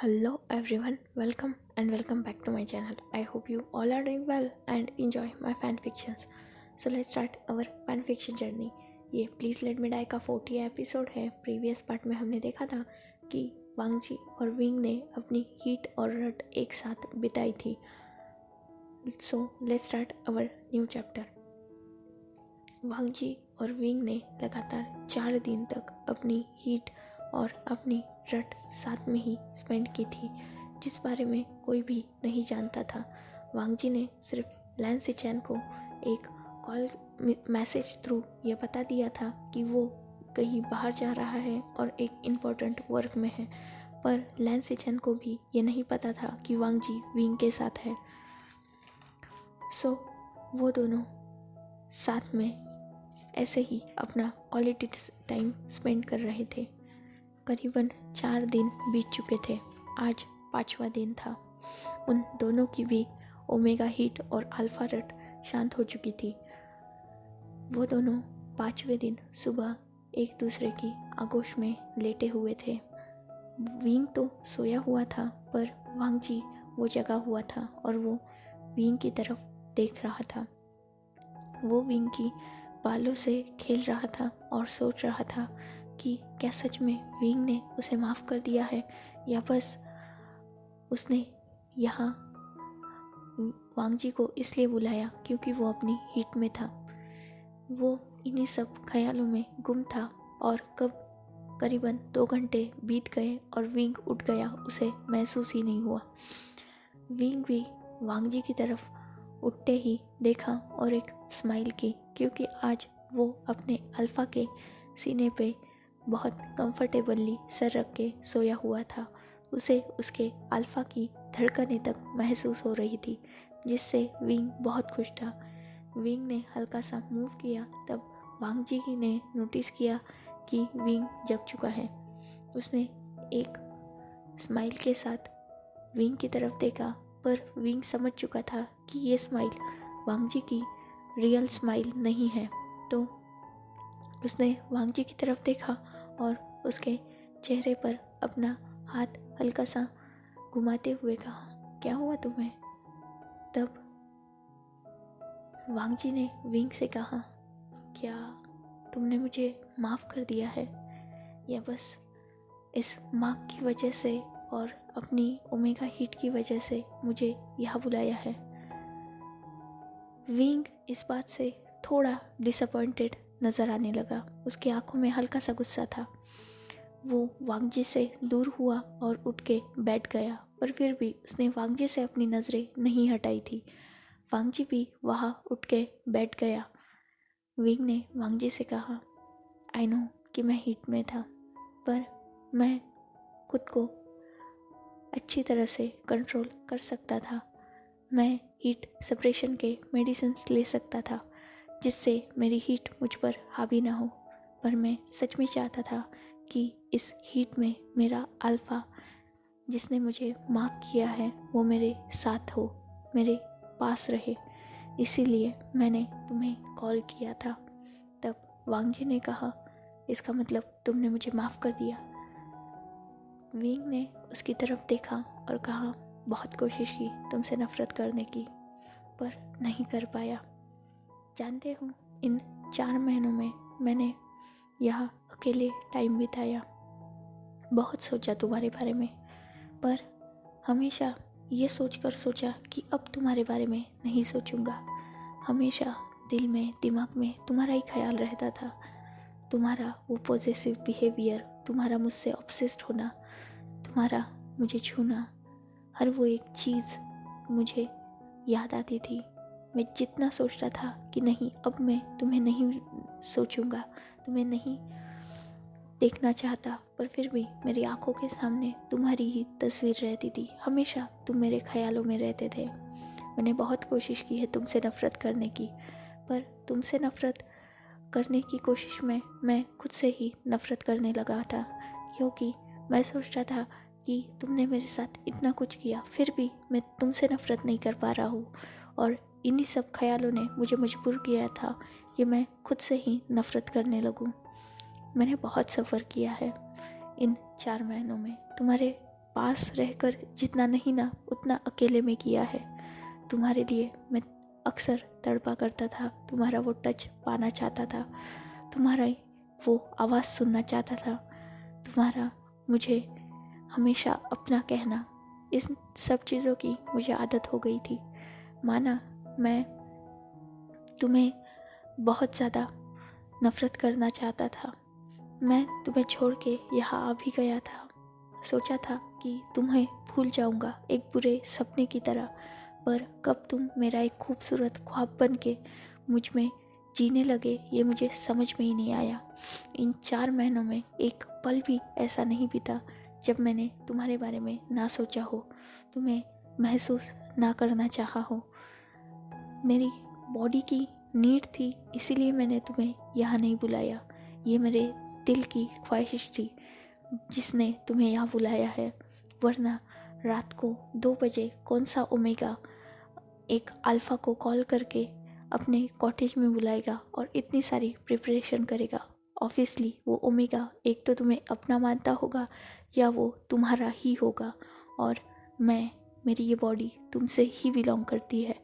Hello everyone, welcome back to my channel. I hope you all are doing well and enjoy my fan fictions. So let's start our fan fiction journey. ये please let me die का 40 episode है. Previous part में हमने देखा था कि वांगजी और Wing ने अपनी हीट और रट एक साथ बिताई थी. So let's start our new chapter. Wangji और विंग ने लगातार 4 दिन तक अपनी हीट और अपनी रट साथ में ही स्पेंड की थी, जिस बारे में कोई भी नहीं जानता था. वांगजी ने सिर्फ लैन सिचैन को एक कॉल मैसेज थ्रू ये बता दिया था कि वो कहीं बाहर जा रहा है और एक इम्पोर्टेंट वर्क में है, पर लैन सिचैन को भी ये नहीं पता था कि वांगजी विंग के साथ है. सो वो दोनों साथ में ऐसे ही अपना क्वालिटी टाइम स्पेंड कर रहे थे. करीबन 4 दिन बीत चुके थे. आज 5वां दिन था. उन दोनों की भी ओमेगा हीट और अल्फा रट शांत हो चुकी थी. वो दोनों 5वें दिन सुबह एक दूसरे की आगोश में लेटे हुए थे. विंग तो सोया हुआ था, पर वांगजी वो जगा हुआ था और वो विंग की तरफ देख रहा था. वो विंग की बालों से खेल रहा था और सोच रहा था कि क्या सच में विंग ने उसे माफ़ कर दिया है, या बस उसने यहाँ वांगजी को इसलिए बुलाया क्योंकि वो अपनी हीट में था. वो इन्हीं सब ख्यालों में गुम था और कब करीबन 2 घंटे बीत गए और विंग उठ गया उसे महसूस ही नहीं हुआ. विंग भी वांगजी की तरफ उठते ही देखा और एक स्माइल की, क्योंकि आज वो अपने अल्फ़ा के सीने पे बहुत कंफर्टेबली सर रख के सोया हुआ था. उसे उसके अल्फ़ा की धड़कनें तक महसूस हो रही थी, जिससे विंग बहुत खुश था. विंग ने हल्का सा मूव किया, तब वांगजी ने नोटिस किया कि विंग जग चुका है. उसने एक स्माइल के साथ विंग की तरफ देखा, पर विंग समझ चुका था कि ये स्माइल वांगजी की रियल स्माइल नहीं है. तो उसने वांगजी की तरफ देखा और उसके चेहरे पर अपना हाथ हल्का सा घुमाते हुए कहा, क्या हुआ तुम्हें? तब वांगजी ने विंग से कहा, क्या तुमने मुझे माफ़ कर दिया है, या बस इस मार्क की वजह से और अपनी ओमेगा हीट की वजह से मुझे यहाँ बुलाया है? विंग इस बात से थोड़ा डिसअपॉइंटेड नज़र आने लगा. उसकी आंखों में हल्का सा गुस्सा था. वो वांगजी से दूर हुआ और उठ के बैठ गया, पर फिर भी उसने वांगजी से अपनी नज़रें नहीं हटाई थी. वांगजी भी वहाँ उठ के बैठ गया. विंग ने वांगजी से कहा, आई नो कि मैं हीट में था, पर मैं खुद को अच्छी तरह से कंट्रोल कर सकता था. मैं हीट सप्रेशन के मेडिसिन्स ले सकता था, जिससे मेरी हीट मुझ पर हावी ना हो. पर मैं सच में चाहता था कि इस हीट में मेरा अल्फ़ा, जिसने मुझे मार्क किया है, वो मेरे साथ हो, मेरे पास रहे. इसीलिए मैंने तुम्हें कॉल किया था. तब वांगजी ने कहा, इसका मतलब तुमने मुझे माफ़ कर दिया? विंग ने उसकी तरफ देखा और कहा, बहुत कोशिश की तुमसे नफ़रत करने की, पर नहीं कर पाया. जानते हो, इन 4 महीनों में मैंने यहाँ अकेले टाइम बिताया. बहुत सोचा तुम्हारे बारे में, पर हमेशा ये सोचकर सोचा कि अब तुम्हारे बारे में नहीं सोचूंगा. हमेशा दिल में दिमाग में तुम्हारा ही ख्याल रहता था. तुम्हारा वो पॉजेसिव बिहेवियर, तुम्हारा मुझसे ऑब्सेस्ड होना, तुम्हारा मुझे छूना, हर वो एक चीज़ मुझे याद आती थी. मैं जितना सोचता था कि नहीं, अब मैं तुम्हें नहीं सोचूंगा, तुम्हें नहीं देखना चाहता, पर फिर भी मेरी आंखों के सामने तुम्हारी ही तस्वीर रहती थी. हमेशा तुम मेरे ख्यालों में रहते थे. मैंने बहुत कोशिश की है तुमसे नफ़रत करने की, पर तुमसे नफ़रत करने की कोशिश में मैं खुद से ही नफ़रत करने लगा था, क्योंकि मैं सोचता था कि तुमने मेरे साथ इतना कुछ किया, फिर भी मैं तुमसे नफ़रत नहीं कर पा रहा हूँ. और इन्हीं सब ख्यालों ने मुझे मजबूर किया था कि मैं खुद से ही नफ़रत करने लगूं. मैंने बहुत सफ़र किया है इन 4 महीनों में. तुम्हारे पास रहकर जितना नहीं ना उतना अकेले में किया है। तुम्हारे लिए मैं अक्सर तड़पा करता था, तुम्हारा वो टच पाना चाहता था, तुम्हारा वो आवाज़ सुनना चाहता था, तुम्हारा मुझे हमेशा अपना कहना। इस सब चीज़ों की मुझे आदत हो गई थी। माना मैं तुम्हें बहुत ज़्यादा नफ़रत करना चाहता था। मैं तुम्हें छोड़ के यहाँ आ भी गया था। सोचा था कि तुम्हें भूल जाऊंगा एक बुरे सपने की तरह, पर कब तुम मेरा एक खूबसूरत ख्वाब बन के मुझ में जीने लगे ये मुझे समझ में ही नहीं आया। इन 4 महीनों में एक पल भी ऐसा नहीं बीता जब मैंने तुम्हारे बारे में ना सोचा हो, तुम्हें महसूस ना करना चाहा हो। मेरी बॉडी की नीड थी, इसीलिए मैंने तुम्हें यहाँ नहीं बुलाया। ये मेरे दिल की ख्वाहिश थी जिसने तुम्हें यहाँ बुलाया है। वरना रात को 2 बजे कौन सा ओमेगा एक अल्फ़ा को कॉल करके अपने कॉटेज में बुलाएगा और इतनी सारी प्रिपरेशन करेगा। ऑब्वियसली वो ओमेगा एक तो तुम्हें अपना मानता होगा या वो तुम्हारा ही होगा, और मेरी ये बॉडी तुमसे ही बिलोंग करती है।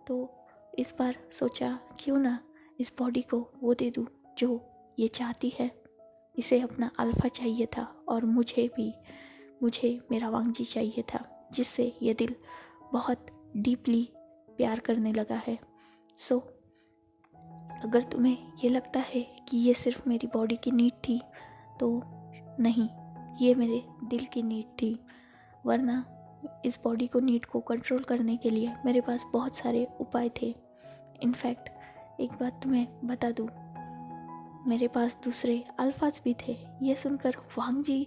तो इस बार सोचा क्यों ना इस बॉडी को वो दे दूँ जो ये चाहती है। इसे अपना अल्फ़ा चाहिए था और मुझे मेरा वांगजी चाहिए था, जिससे ये दिल बहुत डीपली प्यार करने लगा है। सो अगर तुम्हें ये लगता है कि ये सिर्फ मेरी बॉडी की नीड थी, तो नहीं, ये मेरे दिल की नीड थी। वरना इस बॉडी को नीड को कंट्रोल करने के लिए मेरे पास बहुत सारे उपाय थे। इनफैक्ट एक बात तुम्हें बता दूँ, मेरे पास दूसरे अल्फाज भी थे। ये सुनकर वांगजी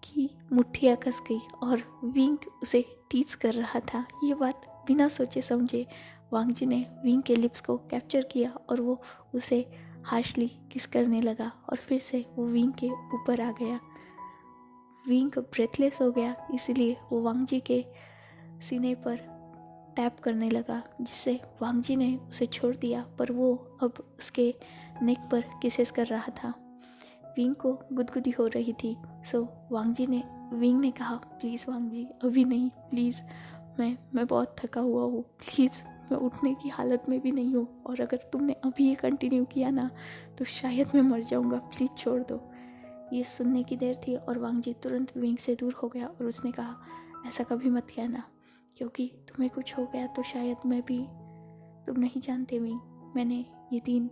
की मुट्ठियाँ कस गई और विंग उसे टीज कर रहा था। ये बात बिना सोचे समझे वांगजी ने विंग के लिप्स को कैप्चर किया और वो उसे हार्शली किस करने लगा और फिर से वो विंग के ऊपर आ गया। विंग ब्रेथलेस हो गया, इसलिए वो वांगजी के सीने पर टैप करने लगा, जिससे वांगजी ने उसे छोड़ दिया, पर वो अब उसके नेक पर किसेस कर रहा था। विंग को गुदगुदी हो रही थी। सो विंग ने कहा, प्लीज़ वांगजी अभी नहीं, प्लीज़, मैं बहुत थका हुआ हूँ, प्लीज़, मैं उठने की हालत में भी नहीं हूँ, और अगर तुमने अभी ये कंटिन्यू किया ना तो शायद मैं मर जाऊँगा, प्लीज़ छोड़ दो। ये सुनने की देर थी और वांगजी तुरंत विंग से दूर हो गया और उसने कहा, ऐसा कभी मत कहना, क्योंकि तुम्हें कुछ हो गया तो शायद मैं भी। तुम नहीं जानते विंग, मैंने ये दिन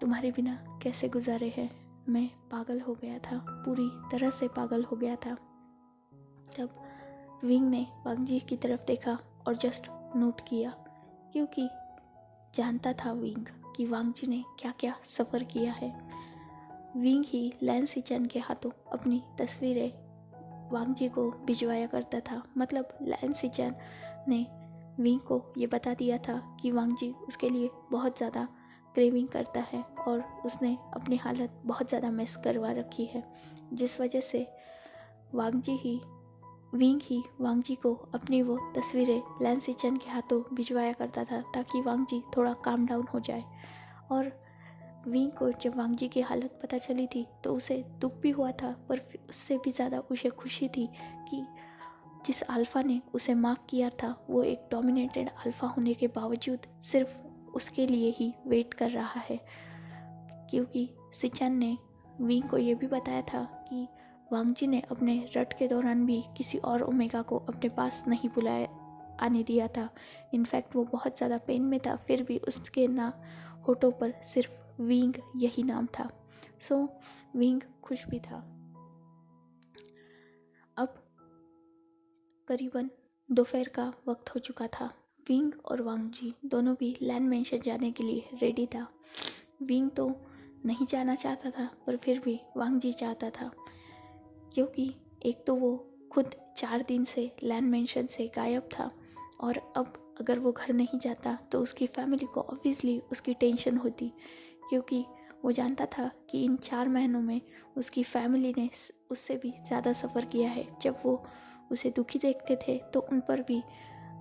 तुम्हारे बिना कैसे गुजारे हैं। मैं पागल हो गया था, पूरी तरह से पागल हो गया था। तब विंग ने वांगजी की तरफ देखा और जस्ट नोट किया, क्योंकि जानता था विंग कि वांगजी ने क्या क्या सफ़र किया है। विंग ही लैन सिचन के हाथों अपनी तस्वीरें वांगजी को भिजवाया करता था। मतलब लैन सिचन ने विंग को ये बता दिया था कि वांगजी उसके लिए बहुत ज़्यादा क्रेविंग करता है और उसने अपनी हालत बहुत ज़्यादा मिस करवा रखी है, जिस वजह से विंग ही वांगजी को अपनी वो तस्वीरें लैन सिचन के हाथों भिजवाया करता था ताकि वांगजी थोड़ा काम डाउन हो जाए। और विंग को जब वांगजी की हालत पता चली थी तो उसे दुख भी हुआ था, पर उससे भी ज़्यादा उसे खुशी थी कि जिस अल्फ़ा ने उसे मार्क किया था वो एक डोमिनेटेड अल्फ़ा होने के बावजूद सिर्फ उसके लिए ही वेट कर रहा है, क्योंकि सिचन ने विंग को ये भी बताया था कि वांगजी ने अपने रट के दौरान भी किसी और ओमेगा को अपने पास नहीं बुलाया आने दिया था। इनफैक्ट वो बहुत ज़्यादा पेन में था, फिर भी उसके ना होठों पर सिर्फ विंग यही नाम था। सो विंग खुश भी था। अब करीबन दोपहर का वक्त हो चुका था। विंग और वांगजी दोनों भी लैंड मेंशन जाने के लिए रेडी था। विंग तो नहीं जाना चाहता था, पर फिर भी वांगजी चाहता था, क्योंकि एक तो वो खुद 4 दिन से लैंड मेंशन से गायब था, और अब अगर वो घर नहीं जाता तो उसकी फैमिली को ऑब्वियसली उसकी टेंशन होती, क्योंकि वो जानता था कि इन 4 महीनों में उसकी फैमिली ने उससे भी ज़्यादा सफ़र किया है। जब वो उसे दुखी देखते थे तो उन पर भी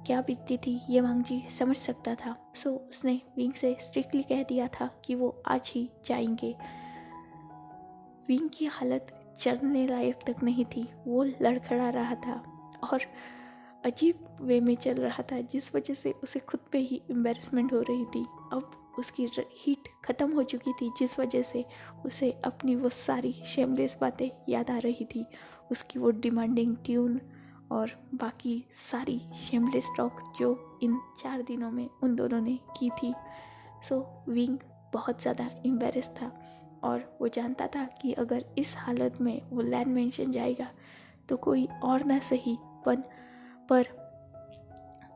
क्या बीतती थी ये वांगजी समझ सकता था। सो उसने विंग से स्ट्रिक्टली कह दिया था कि वो आज ही जाएंगे। विंग की हालत चलने लायक तक नहीं थी, वो लड़खड़ा रहा था और अजीब वे में चल रहा था, जिस वजह से उसे खुद पे ही एम्बैरेसमेंट हो रही थी। अब उसकी हीट ख़त्म हो चुकी थी, जिस वजह से उसे अपनी वो सारी शेमलेस बातें याद आ रही थी, उसकी वो डिमांडिंग ट्यून और बाकी सारी शेमलेस टॉक जो इन 4 दिनों में उन दोनों ने की थी। सो विंग बहुत ज़्यादा एम्बैरेस था और वो जानता था कि अगर इस हालत में वो लैंड मेंशन जाएगा तो कोई और ना सही पर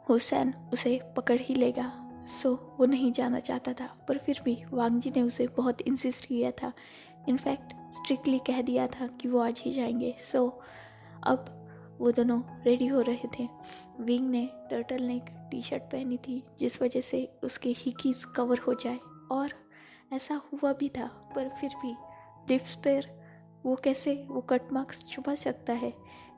हुसैन उसे पकड़ ही लेगा। सो वो नहीं जाना चाहता था, पर फिर भी वांगजी ने उसे बहुत इंसिस्ट किया था, इनफैक्ट स्ट्रिक्टली कह दिया था कि वो आज ही जाएंगे। सो अब वो दोनों रेडी हो रहे थे। विंग ने टर्टल नेक टी शर्ट पहनी थी, जिस वजह से उसके हिकीज कवर हो जाए, और ऐसा हुआ भी था, पर फिर भी लिप्स पर वो कैसे वो कट मार्क्स छुपा सकता है,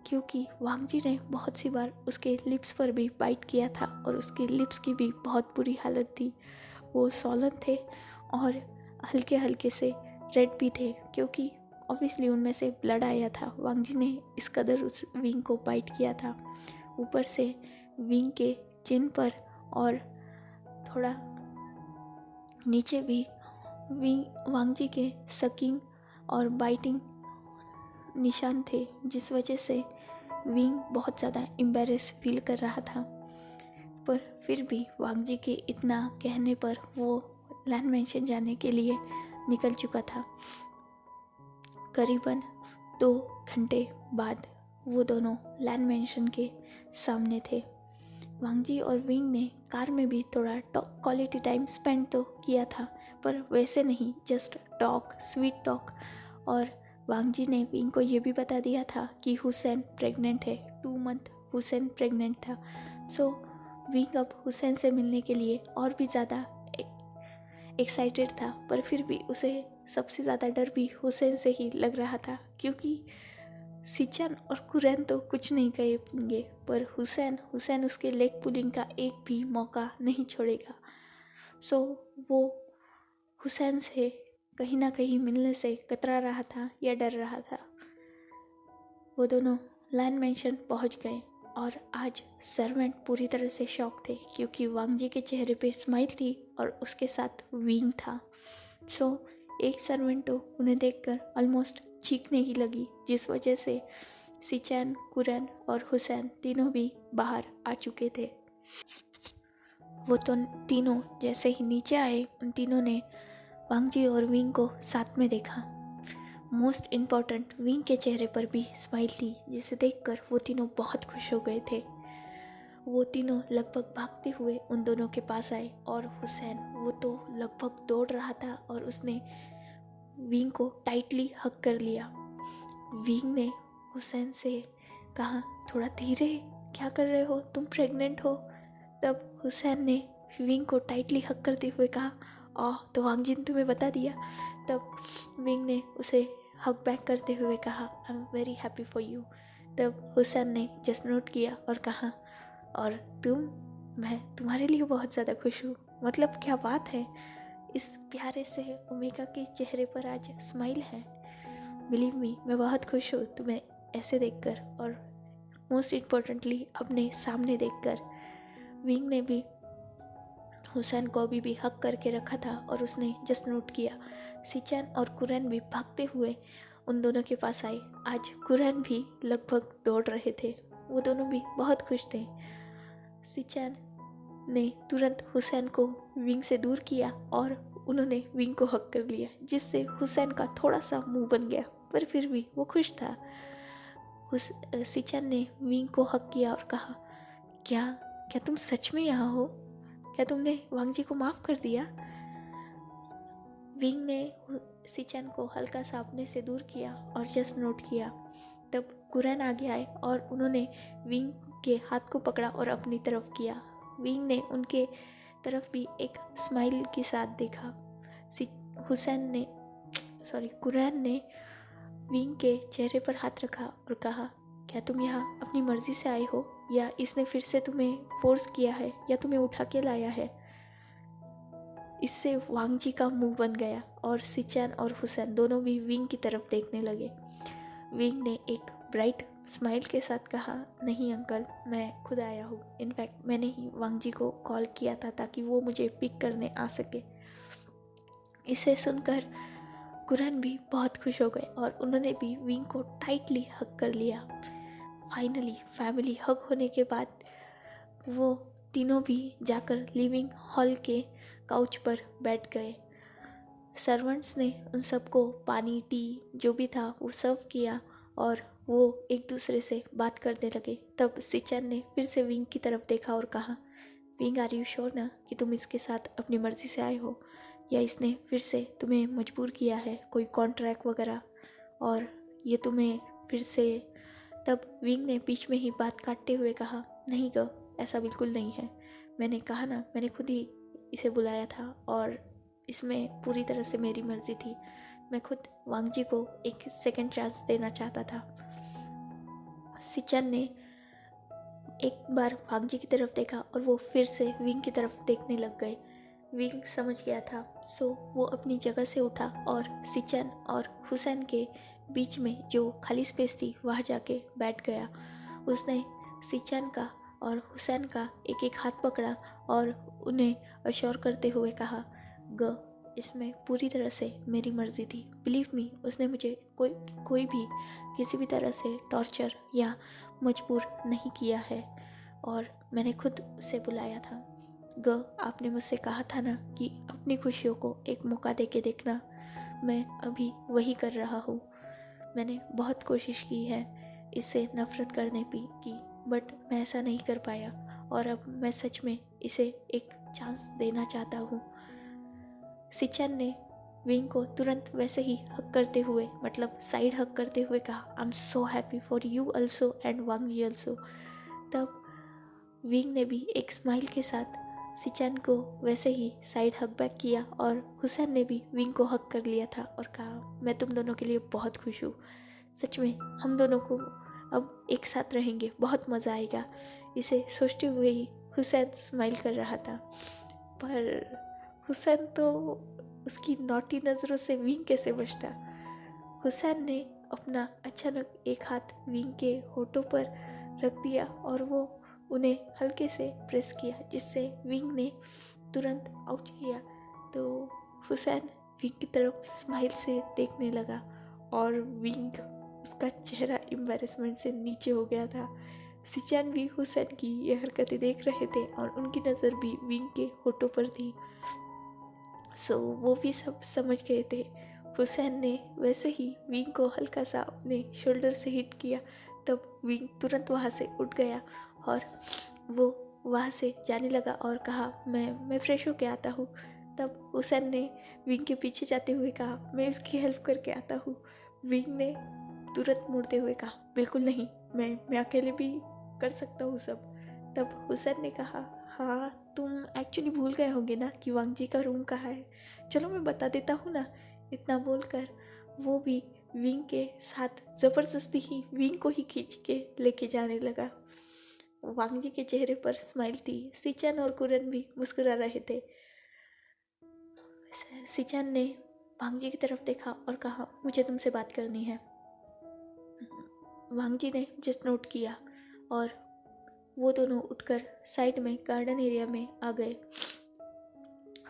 क्योंकि वांगजी ने बहुत सी बार उसके लिप्स पर भी बाइट किया था और उसके लिप्स की भी बहुत बुरी हालत थी। वो सॉलन थे और हल्के हल्के से रेड भी थे, क्योंकि ऑब्वियसली उनमें से ब्लड आया था। वांगजी ने इस कदर उस विंग को बाइट किया था। ऊपर से विंग के चिन पर और थोड़ा नीचे भी वांगजी के सकिंग और बाइटिंग निशान थे, जिस वजह से विंग बहुत ज़्यादा एम्बैरेस फील कर रहा था। पर फिर भी वांगजी के इतना कहने पर वो लैंड मेंशन जाने के लिए निकल चुका था। करीबन 2 घंटे बाद वो दोनों लैंड मेंशन के सामने थे। वांगजी और विंग ने कार में भी थोड़ा क्वालिटी टाइम स्पेंड तो किया था, पर वैसे नहीं, जस्ट टॉक, स्वीट टॉक। और वांगजी ने विंग को ये भी बता दिया था कि हुसैन प्रेग्नेंट है, 2 मंथ हुसैन प्रेग्नेंट था। सो विंग अब हुसैन से मिलने के लिए और भी ज़्यादा एक्साइटेड था, पर फिर भी उसे सबसे ज़्यादा डर भी हुसैन से ही लग रहा था, क्योंकि सिचन और कुरैन तो कुछ नहीं कहेंगे, पर हुसैन उसके लेग पुलिंग का एक भी मौका नहीं छोड़ेगा। सो वो हुसैन से कहीं ना कहीं मिलने से कतरा रहा था या डर रहा था। वो दोनों लैंड मेंशन पहुंच गए और आज सर्वेंट पूरी तरह से शॉक थे, क्योंकि वांगजी के चेहरे पे स्माइल थी और उसके साथ विंग था। सो एक सर्वेंट तो उन्हें देखकर ऑलमोस्ट चीखने ही लगी, जिस वजह से सिचैन, कुरैन और हुसैन तीनों भी बाहर आ चुके थे। वो तो तीनों जैसे ही नीचे आए, उन तीनों ने वांगजी और विंग को साथ में देखा। मोस्ट इम्पॉर्टेंट, विंग के चेहरे पर भी स्माइल थी, जिसे देखकर वो तीनों बहुत खुश हो गए थे। वो तीनों लगभग भागते हुए उन दोनों के पास आए और हुसैन वो तो लगभग दौड़ रहा था और उसने विंग को टाइटली हग कर लिया। विंग ने हुसैन से कहा, थोड़ा धीरे, क्या कर रहे हो, तुम प्रेग्नेंट हो। तब हुसैन ने विंग को टाइटली हग करते हुए कहा, तो वांगजी ने तुम्हें बता दिया। तब विंग ने उसे हग बैक करते हुए कहा, I am very happy for you. तब हुसैन ने जस्ट नोट किया और कहा, और मैं तुम्हारे लिए बहुत ज़्यादा खुश हूँ। मतलब क्या बात है, इस प्यारे से ओमेगा के चेहरे पर आज स्माइल है। बिलीव मी, मैं बहुत खुश हूँ तुम्हें ऐसे देखकर, और मोस्ट इम्पोर्टेंटली अपने सामने देखकर। विंग ने भी हुसैन को अभी भी हक करके रखा था और उसने जस्ट नोट किया। सिचैन और कुरैन भी भागते हुए उन दोनों के पास आए। आज कुरैन भी लगभग दौड़ रहे थे, वो दोनों भी बहुत खुश थे। सिचैन ने तुरंत हुसैन को विंग से दूर किया और उन्होंने विंग को हक कर लिया, जिससे हुसैन का थोड़ा सा मुंह बन गया, पर फिर भी वो खुश था। सिचैन ने विंग को हक किया और कहा, क्या तुम सच में यहाँ हो? क्या तुमने वांगजी को माफ़ कर दिया? विंग ने सिचैन को हल्का सा अपने से दूर किया और जस्ट नोट किया। तब कुरैन आगे आए और उन्होंने विंग के हाथ को पकड़ा और अपनी तरफ किया। विंग ने उनके तरफ भी एक स्माइल के साथ देखा। कुरैन ने विंग के चेहरे पर हाथ रखा और कहा, क्या तुम यहाँ अपनी मर्जी से आए हो, या इसने फिर से तुम्हें फोर्स किया है, या तुम्हें उठा के लाया है? इससे वांगजी का मुंह बन गया और सिचैन और हुसैन दोनों भी विंग की तरफ देखने लगे। विंग ने एक ब्राइट स्माइल के साथ कहा, नहीं अंकल, मैं खुद आया हूँ। इनफैक्ट मैंने ही वांग जी को कॉल किया था ताकि वो मुझे पिक करने आ सके। इसे सुनकर कुरन भी बहुत खुश हो गए और उन्होंने भी विंग को टाइटली हग कर लिया। फाइनली फैमिली हग होने के बाद वो तीनों भी जाकर लिविंग हॉल के काउच पर बैठ गए। सर्वेंट्स ने उन सबको पानी, टी जो भी था वो सर्व किया और वो एक दूसरे से बात करने लगे। तब सिचन ने फिर से विंग की तरफ देखा और कहा, विंग, आर यू श्योर ना कि तुम इसके साथ अपनी मर्जी से आए हो, या इसने फिर से तुम्हें मजबूर किया है, कोई कॉन्ट्रैक्ट वगैरह, और ये तुम्हें फिर से। तब विंग ने बीच में ही बात काटते हुए कहा, नहीं ग, ऐसा बिल्कुल नहीं है। मैंने कहा ना, मैंने खुद ही इसे बुलाया था और इसमें पूरी तरह से मेरी मर्जी थी। मैं खुद वांग जी को एक सेकंड चांस देना चाहता था। सिचन ने एक बार वांग जी की तरफ देखा और वो फिर से विंग की तरफ देखने लग गए। विंग समझ गया था, सो वो अपनी जगह से उठा और सिचन और हुसैन के बीच में जो खाली स्पेस थी वहाँ जाके बैठ गया। उसने सिचन का और हुसैन का एक एक हाथ पकड़ा और उन्हें अश्योर करते हुए कहा, ग, इसमें पूरी तरह से मेरी मर्जी थी। बिलीव मी, उसने मुझे कोई भी किसी भी तरह से टॉर्चर या मजबूर नहीं किया है और मैंने खुद उसे बुलाया था। ग, आपने मुझसे कहा था ना कि अपनी खुशियों को एक मौका देके देखना। मैं अभी वही कर रहा हूँ। मैंने बहुत कोशिश की है इससे नफरत करने की, बट मैं ऐसा नहीं कर पाया और अब मैं सच में इसे एक चांस देना चाहता हूँ। सिचन ने विंग को तुरंत वैसे ही हक करते हुए, मतलब साइड हक करते हुए कहा, I am so happy for you also and Wang ji also. तब विंग ने भी एक स्माइल के साथ सिचन को वैसे ही साइड हक बैक किया और हुसैन ने भी विंग को हक कर लिया था और कहा, मैं तुम दोनों के लिए बहुत खुश हूँ। सच में हम दोनों को अब एक साथ रहेंगे, बहुत मज़ा आएगा। इसे सोचते हुए ही हुसैन स्माइल कर रहा था, पर हुसैन तो उसकी नॉटी नज़रों से विंग कैसे बचता। हुसैन ने अपना अचानक एक हाथ विंग के होठों पर रख दिया और वो उन्हें हल्के से प्रेस किया, जिससे विंग ने तुरंत आउट किया। तो हुसैन विंग की तरफ स्माइल से देखने लगा और विंग, उसका चेहरा एम्बैरेसमेंट से नीचे हो गया था। सिचन भी हुसैन की ये हरकतें देख रहे थे और उनकी नज़र भी विंग के होठों पर थी। सो वो भी सब समझ गए थे। हुसैन ने वैसे ही विंग को हल्का सा अपने शोल्डर से हिट किया, तब विंग तुरंत वहाँ से उठ गया और वो वहाँ से जाने लगा और कहा, मैं फ्रेश होके आता हूँ। तब हुसैन ने विंग के पीछे जाते हुए कहा, मैं इसकी हेल्प करके आता हूँ। विंग ने तुरंत मुड़ते हुए कहा, बिल्कुल नहीं, मैं अकेले भी कर सकता हूँ सब। तब हुसैन ने कहा, हाँ, तुम एक्चुअली भूल गए होंगे ना कि वांग जी का रूम कहाँ है। चलो मैं बता देता हूँ ना। इतना बोलकर वो भी विंग के साथ ज़बरदस्ती ही विंग को ही खींच के लेके जाने लगा। वांग जी के चेहरे पर स्माइल थी। सिचन और कुरन भी मुस्कुरा रहे थे। सिचन ने वांग जी की तरफ देखा और कहा, मुझे तुमसे बात करनी है। वांग जी ने जस्ट नोट किया और वो दोनों उठकर साइड में गार्डन एरिया में आ गए।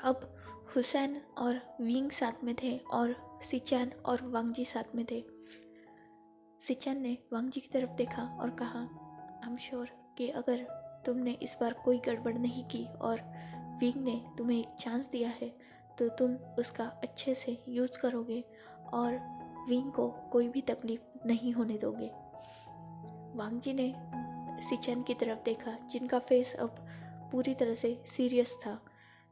अब हुसैन और विंग साथ में थे और सिचन और वांग जी साथ में थे। सिचन ने वांग जी की तरफ देखा और कहा, आई एम श्योर कि अगर तुमने इस बार कोई गड़बड़ नहीं की और विंग ने तुम्हें एक चांस दिया है तो तुम उसका अच्छे से यूज करोगे और विंग को कोई भी तकलीफ नहीं होने दोगे। वांग जी ने सिचन की तरफ देखा, जिनका फेस अब पूरी तरह से सीरियस था।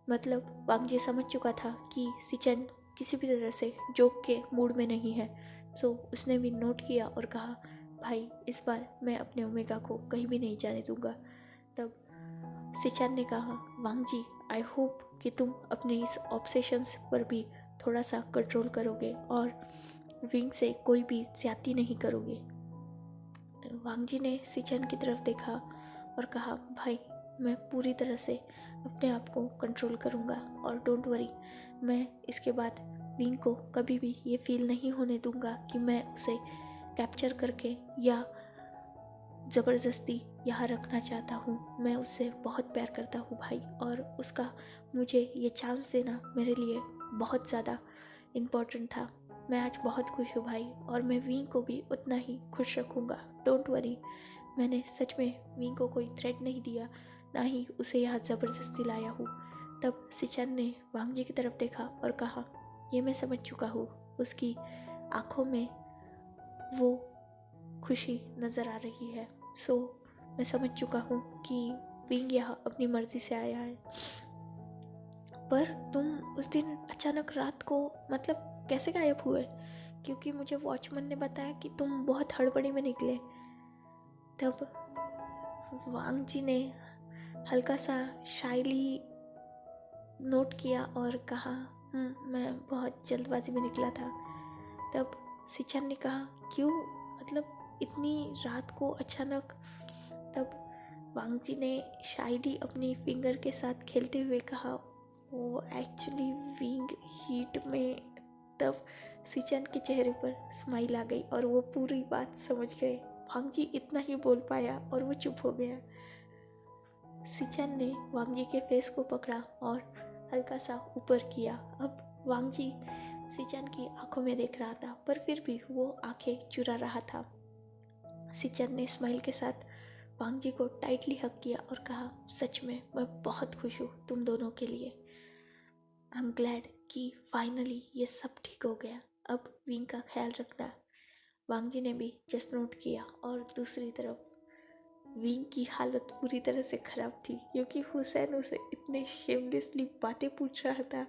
मतलब वांग जी समझ चुका था कि सिचन किसी भी तरह से जोक के मूड में नहीं है। सो उसने भी नोट किया और कहा, भाई, इस बार मैं अपने ओमेगा को कहीं भी नहीं जाने दूंगा। तब सिचन ने कहा, वांग जी, आई होप कि तुम अपने इस ऑब्सेशंस पर भी थोड़ा सा कंट्रोल करोगे और विंग से कोई भी ज्यादती नहीं करोगे। वांग जी ने सिचन की तरफ देखा और कहा, भाई, मैं पूरी तरह से अपने आप को कंट्रोल करूँगा और डोंट वरी, मैं इसके बाद विंग को कभी भी ये फील नहीं होने दूंगा कि मैं उसे कैप्चर करके या ज़बरदस्ती यहाँ रखना चाहता हूँ। मैं उससे बहुत प्यार करता हूँ भाई, और उसका मुझे ये चांस देना मेरे लिए बहुत ज़्यादा इम्पोर्टेंट था। मैं आज बहुत खुश हूँ भाई, और मैं विंग को भी उतना ही खुश रखूँगा, डोंट वरी। मैंने सच में विंग को कोई थ्रेट नहीं दिया, ना ही उसे यहाँ ज़बरदस्ती लाया हूँ। तब सिचन ने वांग जी की तरफ देखा और कहा, ये मैं समझ चुका हूँ। उसकी आँखों में वो खुशी नज़र आ रही है। सो मैं समझ चुका हूँ कि विंग यहाँ अपनी मर्ज़ी से आया है। पर तुम उस दिन अचानक रात को मतलब कैसे गायब हुए? क्योंकि मुझे वॉचमैन ने बताया कि तुम बहुत हड़बड़ी में निकले। तब वांग जी ने हल्का सा शाइली नोट किया और कहा, मैं बहुत जल्दबाजी में निकला था। तब सिचन ने कहा, क्यों, मतलब इतनी रात को अचानक? तब वांग जी ने शाइली अपनी फिंगर के साथ खेलते हुए कहा, वो एक्चुअली विंग हीट में। तब सिचन के चेहरे पर स्माइल आ गई और वो पूरी बात समझ गए। वांग जी इतना ही बोल पाया और वो चुप हो गया। सिचन ने वांग जी के फेस को पकड़ा और हल्का सा ऊपर किया। अब वांग जी सिचन की आंखों में देख रहा था, पर फिर भी वो आंखें चुरा रहा था। सिचन ने स्माइल के साथ वांग जी को टाइटली हग किया और कहा, सच में मैं बहुत खुश हूँ तुम दोनों के लिए। आई एम ग्लैड कि फाइनली ये सब ठीक हो गया। अब विंग का ख्याल रखना। वांग जी ने भी जस्ट नोट किया, और दूसरी तरफ विंग की हालत पूरी तरह से ख़राब थी, क्योंकि हुसैन उसे इतने शेमलेसली बातें पूछ रहा था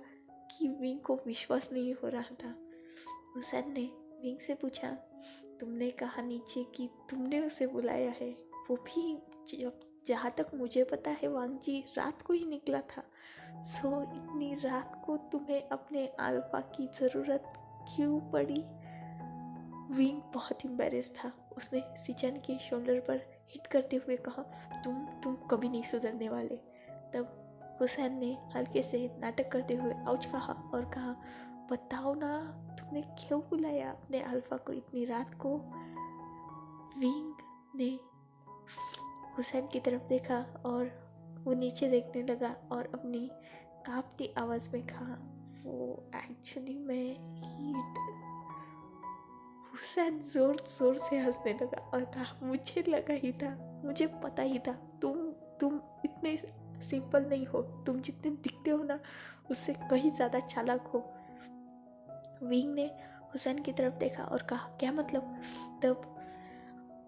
कि विंग को विश्वास नहीं हो रहा था। हुसैन ने विंग से पूछा, तुमने कहा नीचे कि तुमने उसे बुलाया है, वो भी जहाँ तक मुझे पता है वांग जी रात को ही निकला था। सो इतनी रात को तुम्हें अपने अल्फा की ज़रूरत क्यों पड़ी? विंग बहुत एम्बैरेस था। उसने सिचन के शोल्डर पर हिट करते हुए कहा, तुम कभी नहीं सुधरने वाले। तब हुसैन ने हल्के से नाटक करते हुए आउच कहा और कहा, बताओ ना, तुमने क्यों बुलाया अपने अल्फा को इतनी रात को? विंग ने हुसैन की तरफ देखा और वो नीचे देखने लगा और अपनी कांपती आवाज़ में कहा, वो एक्चुअली मैं हीट। हुसैन जोर जोर से हंसने लगा और कहा, मुझे लगा ही था, मुझे पता ही था, तुम इतने सिंपल नहीं हो। तुम जितने दिखते हो ना, उससे कहीं ज़्यादा चालाक हो। विंग ने हुसैन की तरफ देखा और कहा, क्या मतलब? तब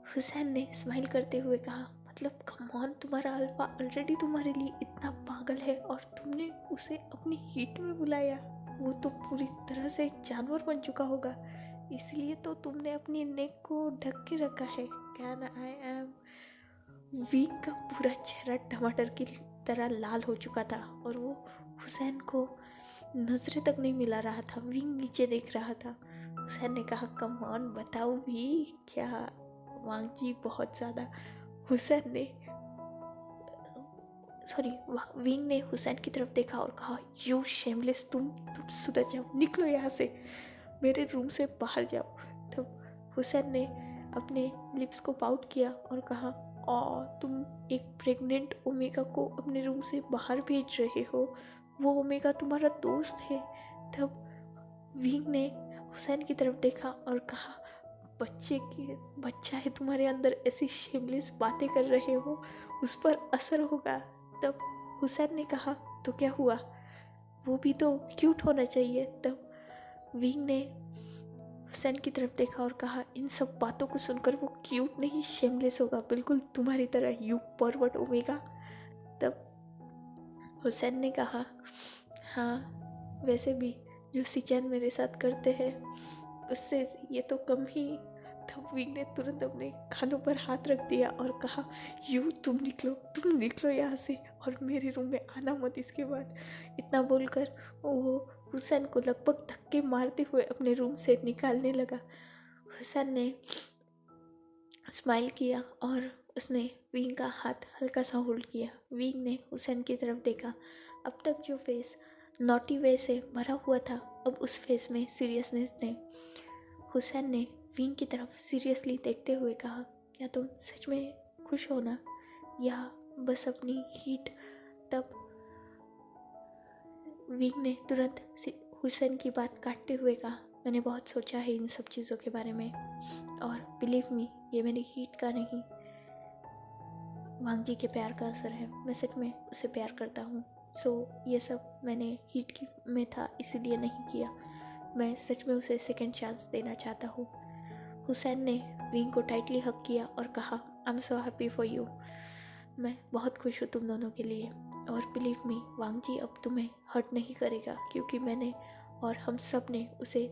हुसैन ने स्माइल करते हुए कहा, मतलब कम ऑन, तुम्हारा अल्फा ऑलरेडी तुम्हारे लिए इतना पागल है और तुमने उसे अपनी हीट में बुलाया। वो तो पूरी तरह से जानवर बन चुका होगा, इसलिए तो तुमने अपनी नेक को ढक के रखा है। Can I am? विंग का पूरा चेहरा टमाटर की तरह लाल हो चुका था और वो हुसैन को नजरें तक नहीं मिला रहा था। विंग नीचे देख रहा था। हुसैन ने कहा, कम ऑन, बताओ भी क्या? वांग जी बहुत ज़्यादा हुसैन ने विंग ने हुसैन की तरफ देखा और कहा, यू शेमलेस, तुम सुधर जाओ, निकलो यहाँ से, मेरे रूम से बाहर जाओ। तब हुसैन ने अपने लिप्स को पाउट किया और कहा, तुम एक प्रेग्नेंट ओमेगा को अपने रूम से बाहर भेज रहे हो? वो ओमेगा तुम्हारा दोस्त है। तब विंग ने हुसैन की तरफ देखा और कहा, बच्चा है तुम्हारे अंदर, ऐसी शेमलेस बातें कर रहे हो, उस पर असर होगा। तब हुसैन ने कहा, तो क्या हुआ, वो भी तो क्यूट होना चाहिए। तब विंग ने हुसैन की तरफ देखा और कहा, इन सब बातों को सुनकर वो क्यूट नहीं शेमलेस होगा, बिल्कुल तुम्हारी तरह, यू परवर्ट ओमेगा। तब हुसैन ने कहा, हाँ वैसे भी जो सिचन मेरे साथ करते हैं उससे ये तो कम ही। तब विंग ने तुरंत अपने कानों पर हाथ रख दिया और कहा, तुम निकलो यहाँ से और मेरे रूम में आना मत इसके बाद। इतना बोलकर वो हुसैन को लगभग धक्के मारते हुए अपने रूम से निकालने लगा। हुसैन ने स्माइल किया और उसने विंग का हाथ हल्का सा होल्ड किया। विंग ने हुसैन की तरफ देखा। अब तक जो फेस नॉटी वे से भरा हुआ था, अब उस फेस में सीरियसनेस ने। हुसैन ने विंग की तरफ सीरियसली देखते हुए कहा, क्या तुम सच में खुश हो ना, या बस अपनी हीट? तब विंग ने तुरंत हुसैन की बात काटते हुए कहा, मैंने बहुत सोचा है इन सब चीज़ों के बारे में, और बिलीव मी, ये मेरी हीट का नहीं, वांग जी के प्यार का असर है। मैं सच में उसे प्यार करता हूँ। ये सब मैंने हीट की में था इसीलिए नहीं किया। मैं सच में उसे सेकंड चांस देना चाहता हूँ। हुसैन ने विंग को टाइटली हग किया और कहा, I am so happy for you. मैं बहुत खुश हूँ तुम दोनों के लिए, और बिलीव मी, वांग जी अब तुम्हें हर्ट नहीं करेगा, क्योंकि मैंने और हम सब ने उसे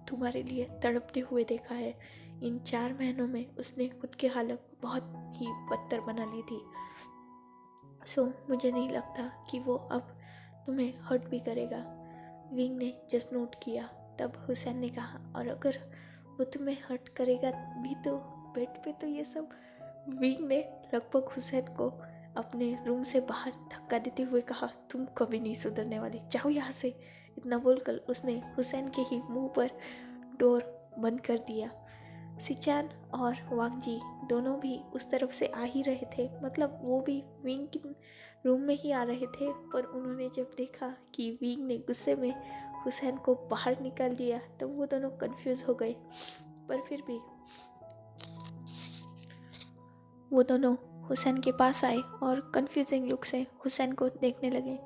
तुम्हारे लिए तड़पते हुए देखा है। इन 4 महीनों में उसने खुद की हालत बहुत ही बदतर बना ली थी। मुझे नहीं लगता कि वो अब तुम्हें हर्ट भी करेगा। विंग ने जस्ट नोट किया। तब हुसैन ने कहा, और अगर वो तुम्हें हर्ट करेगा भी तो बेड पे तो ये सब। विंग ने लगभग हुसैन को अपने रूम से बाहर धक्का देते हुए कहा, तुम कभी नहीं सुधरने वाले, जाओ यहाँ से। इतना बोलकर उसने हुसैन के ही मुंह पर डोर बंद कर दिया। सिचान और वांग जी दोनों भी उस तरफ से आ ही रहे थे, मतलब वो भी विंग के रूम में ही आ रहे थे, पर उन्होंने जब देखा कि विंग ने गुस्से में हुसैन को बाहर निकाल दिया तो वो दोनों कंफ्यूज हो गए। पर फिर भी वो दोनों हुसैन के पास आए और कंफ्यूजिंग लुक से हुसैन को देखने लगे।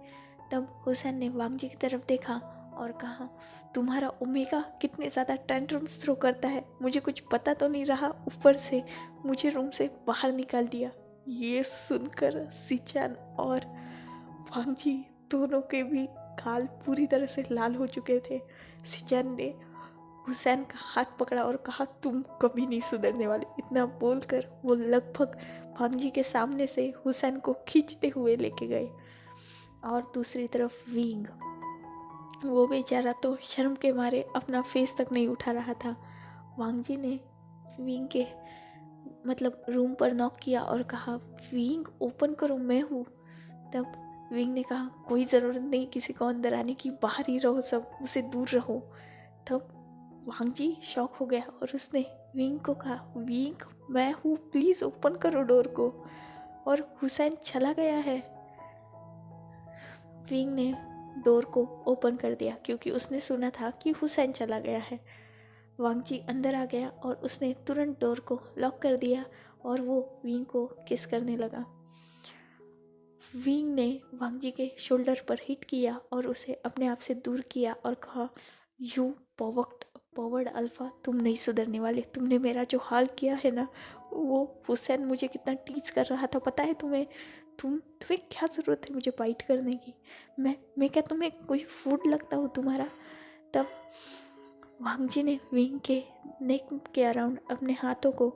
तब हुसैन ने वांग जी की तरफ देखा और कहा, तुम्हारा ओमेगा कितने ज़्यादा टेंट्रम्स थ्रो करता है, मुझे कुछ पता तो नहीं रहा, ऊपर से मुझे रूम से बाहर निकाल दिया। ये सुनकर सिचान और वांग जी दोनों के भी गाल पूरी तरह से लाल हो चुके थे। सिचान ने हुसैन का हाथ पकड़ा और कहा, तुम कभी नहीं सुधरने वाले। इतना बोलकर वो लगभग वांग जी के सामने से हुसैन को खींचते हुए लेके गए। और दूसरी तरफ विंग, वो बेचारा तो शर्म के मारे अपना फेस तक नहीं उठा रहा था। वांग जी ने विंग के रूम पर नॉक किया और कहा, विंग ओपन करो, मैं हूँ। तब विंग ने कहा, कोई ज़रूरत नहीं किसी को अंदर आने की, बाहर ही रहो सब, मुझसे दूर रहो। तब वांग जी शॉक हो गया और उसने विंग को कहा, विंग मैं हूँ, प्लीज़ ओपन करो डोर को। और हुसैन चला गया है। विंग ने डोर को ओपन कर दिया क्योंकि उसने सुना था कि हुसैन चला गया है। वांग जी अंदर आ गया और उसने तुरंत डोर को लॉक कर दिया और वो विंग को किस करने लगा। विंग ने वांग जी के शोल्डर पर हिट किया और उसे अपने आप से दूर किया और कहा, यू पॉवर्ड अल्फा, तुम नहीं सुधरने वाले। तुमने मेरा जो हाल किया है ना, वो हुसैन मुझे कितना टीच कर रहा था पता है तुम्हें? तुम्हें क्या ज़रूरत है मुझे बाइट करने की? मैं क्या तुम्हें कोई फूड लगता हूँ तुम्हारा? तब वांग जी ने विंग के नेक के अराउंड अपने हाथों को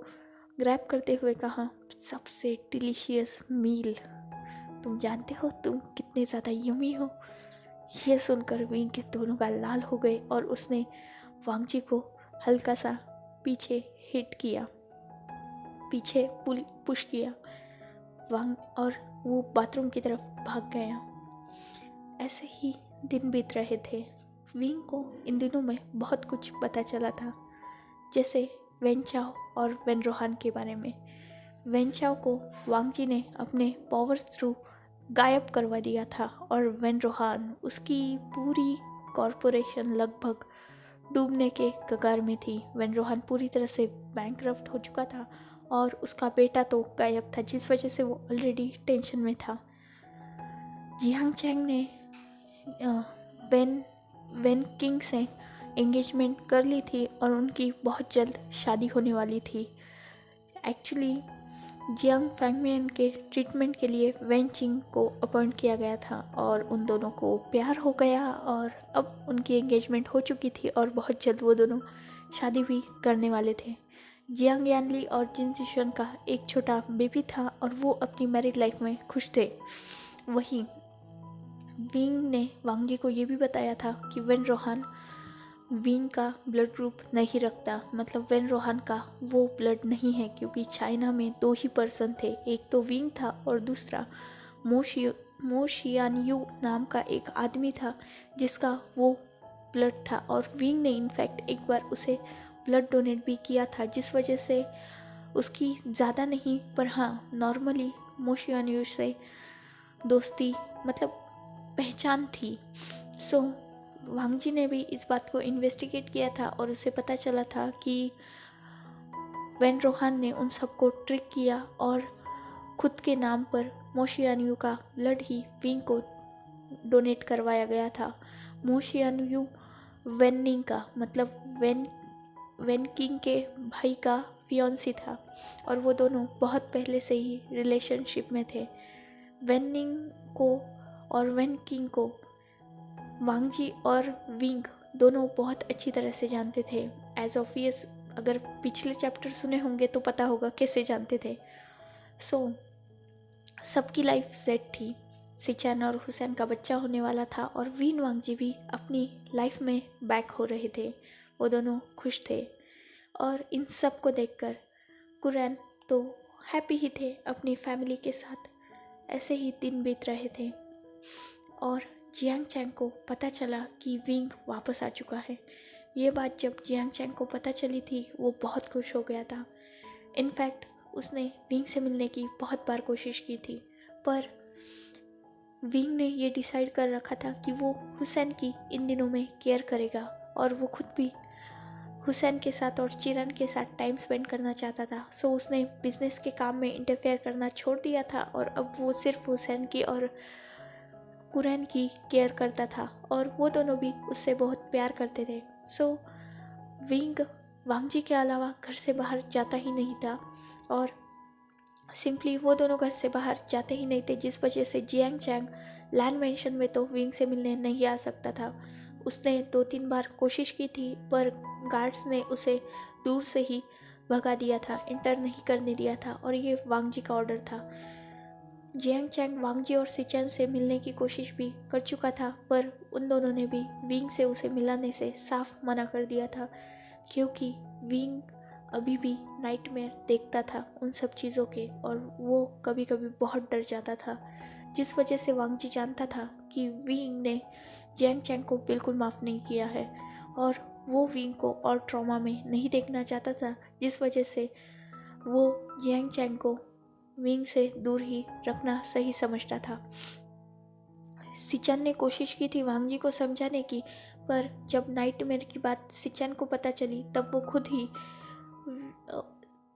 ग्रैब करते हुए कहा, सबसे डिलीशियस मील, तुम जानते हो तुम कितने ज़्यादा यमी हो। ये सुनकर विंग के दोनों गाल लाल हो गए और उसने वांग जी को हल्का सा पीछे हिट किया, पीछे पुश किया वांग, और वो बाथरूम की तरफ भाग गया। ऐसे ही दिन बीत रहे थे। विंग को इन दिनों में बहुत कुछ पता चला था, जैसे वेन चाओ और वेन रोहान के बारे में। वेन चाओ को वांग जी ने अपने पावर्स थ्रू गायब करवा दिया था और वेन रोहान, उसकी पूरी कॉरपोरेशन लगभग डूबने के कगार में थी। वेन रोहान पूरी तरह से बैंकरप्ट हो चुका था और उसका बेटा तो गायब था, जिस वजह से वो ऑलरेडी टेंशन में था। जियांग चैंग ने वेन किंग से एंगेजमेंट कर ली थी और उनकी बहुत जल्द शादी होने वाली थी। एक्चुअली जियांग फैंगमियन के ट्रीटमेंट के लिए वेन चिंग को अपॉइंट किया गया था और उन दोनों को प्यार हो गया और अब उनकी एंगेजमेंट हो चुकी थी और बहुत जल्द वो दोनों शादी भी करने वाले थे। जियांग यानली और जिन जिशन का एक छोटा बेबी था और वो अपनी मैरिड लाइफ में खुश थे। वहीं विंग ने वांग जी को ये भी बताया था कि वेन रोहान विंग का ब्लड ग्रुप नहीं रखता, मतलब वेन रोहान का वो ब्लड नहीं है, क्योंकि चाइना में 2 ही पर्सन थे, एक तो विंग था और दूसरा मो शियानयू नाम का एक आदमी था जिसका वो ब्लड था। और विंग ने इनफैक्ट एक बार उसे ब्लड डोनेट भी किया था, जिस वजह से उसकी ज़्यादा नहीं पर हाँ नॉर्मली मो शियान्यू से दोस्ती मतलब पहचान थी। सो वांग जी ने भी इस बात को इन्वेस्टिगेट किया था और उसे पता चला था कि वेन रोहान ने उन सबको ट्रिक किया और खुद के नाम पर मो शियान्यू का ब्लड ही विंग को डोनेट करवाया गया था। मो शियान्यू वेननिंग का मतलब वेन किंग के भाई का फियोन्सी था और वो दोनों बहुत पहले से ही रिलेशनशिप में थे। वेननिंग को और वेन किंग को वांग जी और विंग दोनों बहुत अच्छी तरह से जानते थे। एज ऑब्वियस अगर पिछले चैप्टर सुने होंगे तो पता होगा कैसे जानते थे। सो सबकी लाइफ सेट थी। सिचन और हुसैन का बच्चा होने वाला था और वीन वांग जी भी अपनी लाइफ में बैक हो रहे थे। वो दोनों खुश थे और इन सब को देखकर कुरैन तो हैप्पी ही थे अपनी फैमिली के साथ। ऐसे ही दिन बीत रहे थे और जियांग चैंग को पता चला कि विंग वापस आ चुका है। ये बात जब जियांग चैंग को पता चली थी वो बहुत खुश हो गया था। इनफैक्ट उसने विंग से मिलने की बहुत बार कोशिश की थी, पर विंग ने ये डिसाइड कर रखा था कि वो हुसैन की इन दिनों में केयर करेगा और वो खुद भी हुसैन के साथ और चिरन के साथ टाइम स्पेंड करना चाहता था। सो उसने बिजनेस के काम में इंटरफेयर करना छोड़ दिया था और अब वो सिर्फ हुसैन की और कुरैन की केयर करता था और वो दोनों भी उससे बहुत प्यार करते थे। सो विंग वांग जी के अलावा घर से बाहर जाता ही नहीं था और सिंपली वो दोनों घर से बाहर जाते ही नहीं थे, जिस वजह से जियांग चैंग लैंड मेंशन में तो विंग से मिलने नहीं आ सकता था। उसने 2-3 बार कोशिश की थी पर गार्ड्स ने उसे दूर से ही भगा दिया था, इंटर नहीं करने दिया था और ये वांग जी का ऑर्डर था। जियांग चैंग वांग जी और सिचन से मिलने की कोशिश भी कर चुका था पर उन दोनों ने भी विंग से उसे मिलाने से साफ मना कर दिया था, क्योंकि विंग अभी भी नाइटमेयर देखता था उन सब चीज़ों के और वो कभी कभी बहुत डर जाता था, जिस वजह से वांग जी जानता था कि विंग ने जियांग चैंग को बिल्कुल माफ़ नहीं किया है और वो विंग को और ट्रॉमा में नहीं देखना चाहता था, जिस वजह से वो जियांग चैंग को विंग से दूर ही रखना सही समझता था। सिचन ने कोशिश की थी वांग जी को समझाने की, पर जब नाइटमेयर की बात सिचन को पता चली तब वो खुद ही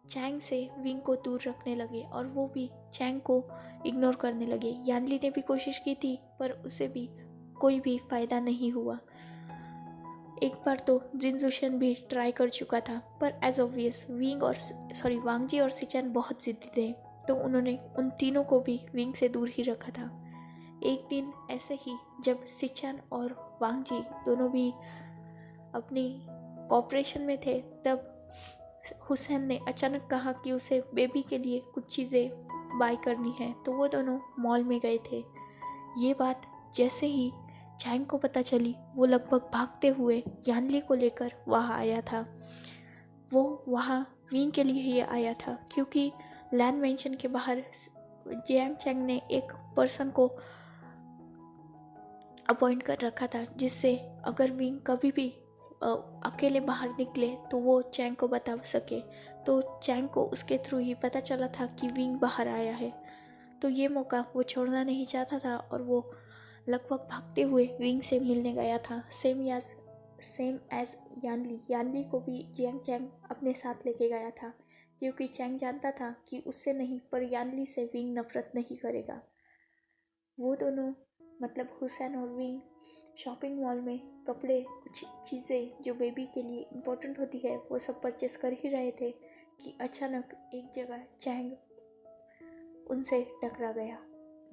चैंग से विंग को दूर रखने लगे और वो भी चैंग को इग्नोर करने लगे। यानली ने भी कोशिश की थी पर उसे भी कोई भी फायदा नहीं हुआ। एक बार तो जिनजुशन भी ट्राई कर चुका था पर एज ऑब्वियस वांग जी और सिचन बहुत जिद्दी थे, तो उन्होंने उन तीनों को भी विंग से दूर ही रखा था। एक दिन ऐसे ही जब सिचन और वांग जी दोनों भी अपनी कॉपरेशन में थे तब हुसैन ने अचानक कहा कि उसे बेबी के लिए कुछ चीज़ें बाय करनी है, तो वो दोनों मॉल में गए थे। ये बात जैसे ही चैंग को पता चली वो लगभग भागते हुए यानली को लेकर वहाँ आया था। वो वहाँ विंग के लिए ही आया था क्योंकि लैंड मेंशन के बाहर जियांग चैंग ने एक पर्सन को अपॉइंट कर रखा था, जिससे अगर विंग कभी भी अकेले बाहर निकले तो वो चैंग को बता सके। तो चैंग को उसके थ्रू ही पता चला था कि विंग बाहर आया है, तो ये मौका वो छोड़ना नहीं चाहता था और वो लगभग भागते हुए विंग से मिलने गया था। सेम एज यानली को भी जियांग चैंग अपने साथ लेके गया था, क्योंकि चैंग जानता था कि उससे नहीं पर यानली से विंग नफरत नहीं करेगा। वो दोनों मतलब हुसैन और विंग शॉपिंग मॉल में कपड़े, कुछ चीज़ें जो बेबी के लिए इम्पोर्टेंट होती है वो सब परचेस कर ही रहे थे कि अचानक एक जगह चैंग उनसे टकरा गया।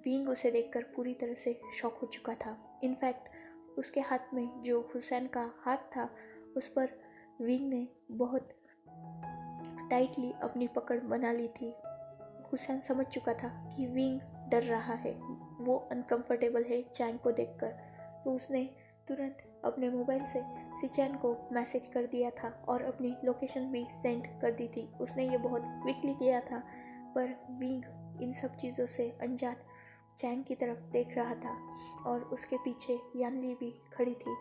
विंग उसे देखकर पूरी तरह से शॉक हो चुका था। इनफैक्ट उसके हाथ में जो हुसैन का हाथ था उस पर विंग ने बहुत टाइटली अपनी पकड़ बना ली थी। हुसैन समझ चुका था कि विंग डर रहा है, वो अनकंफर्टेबल है चैंग को देखकर, तो उसने तुरंत अपने मोबाइल से सिचैन को मैसेज कर दिया था और अपनी लोकेशन भी सेंड कर दी थी। उसने ये बहुत क्विकली किया था, पर विंग इन सब चीज़ों से अनजान चैंग की तरफ देख रहा था और उसके पीछे यानली भी खड़ी थी।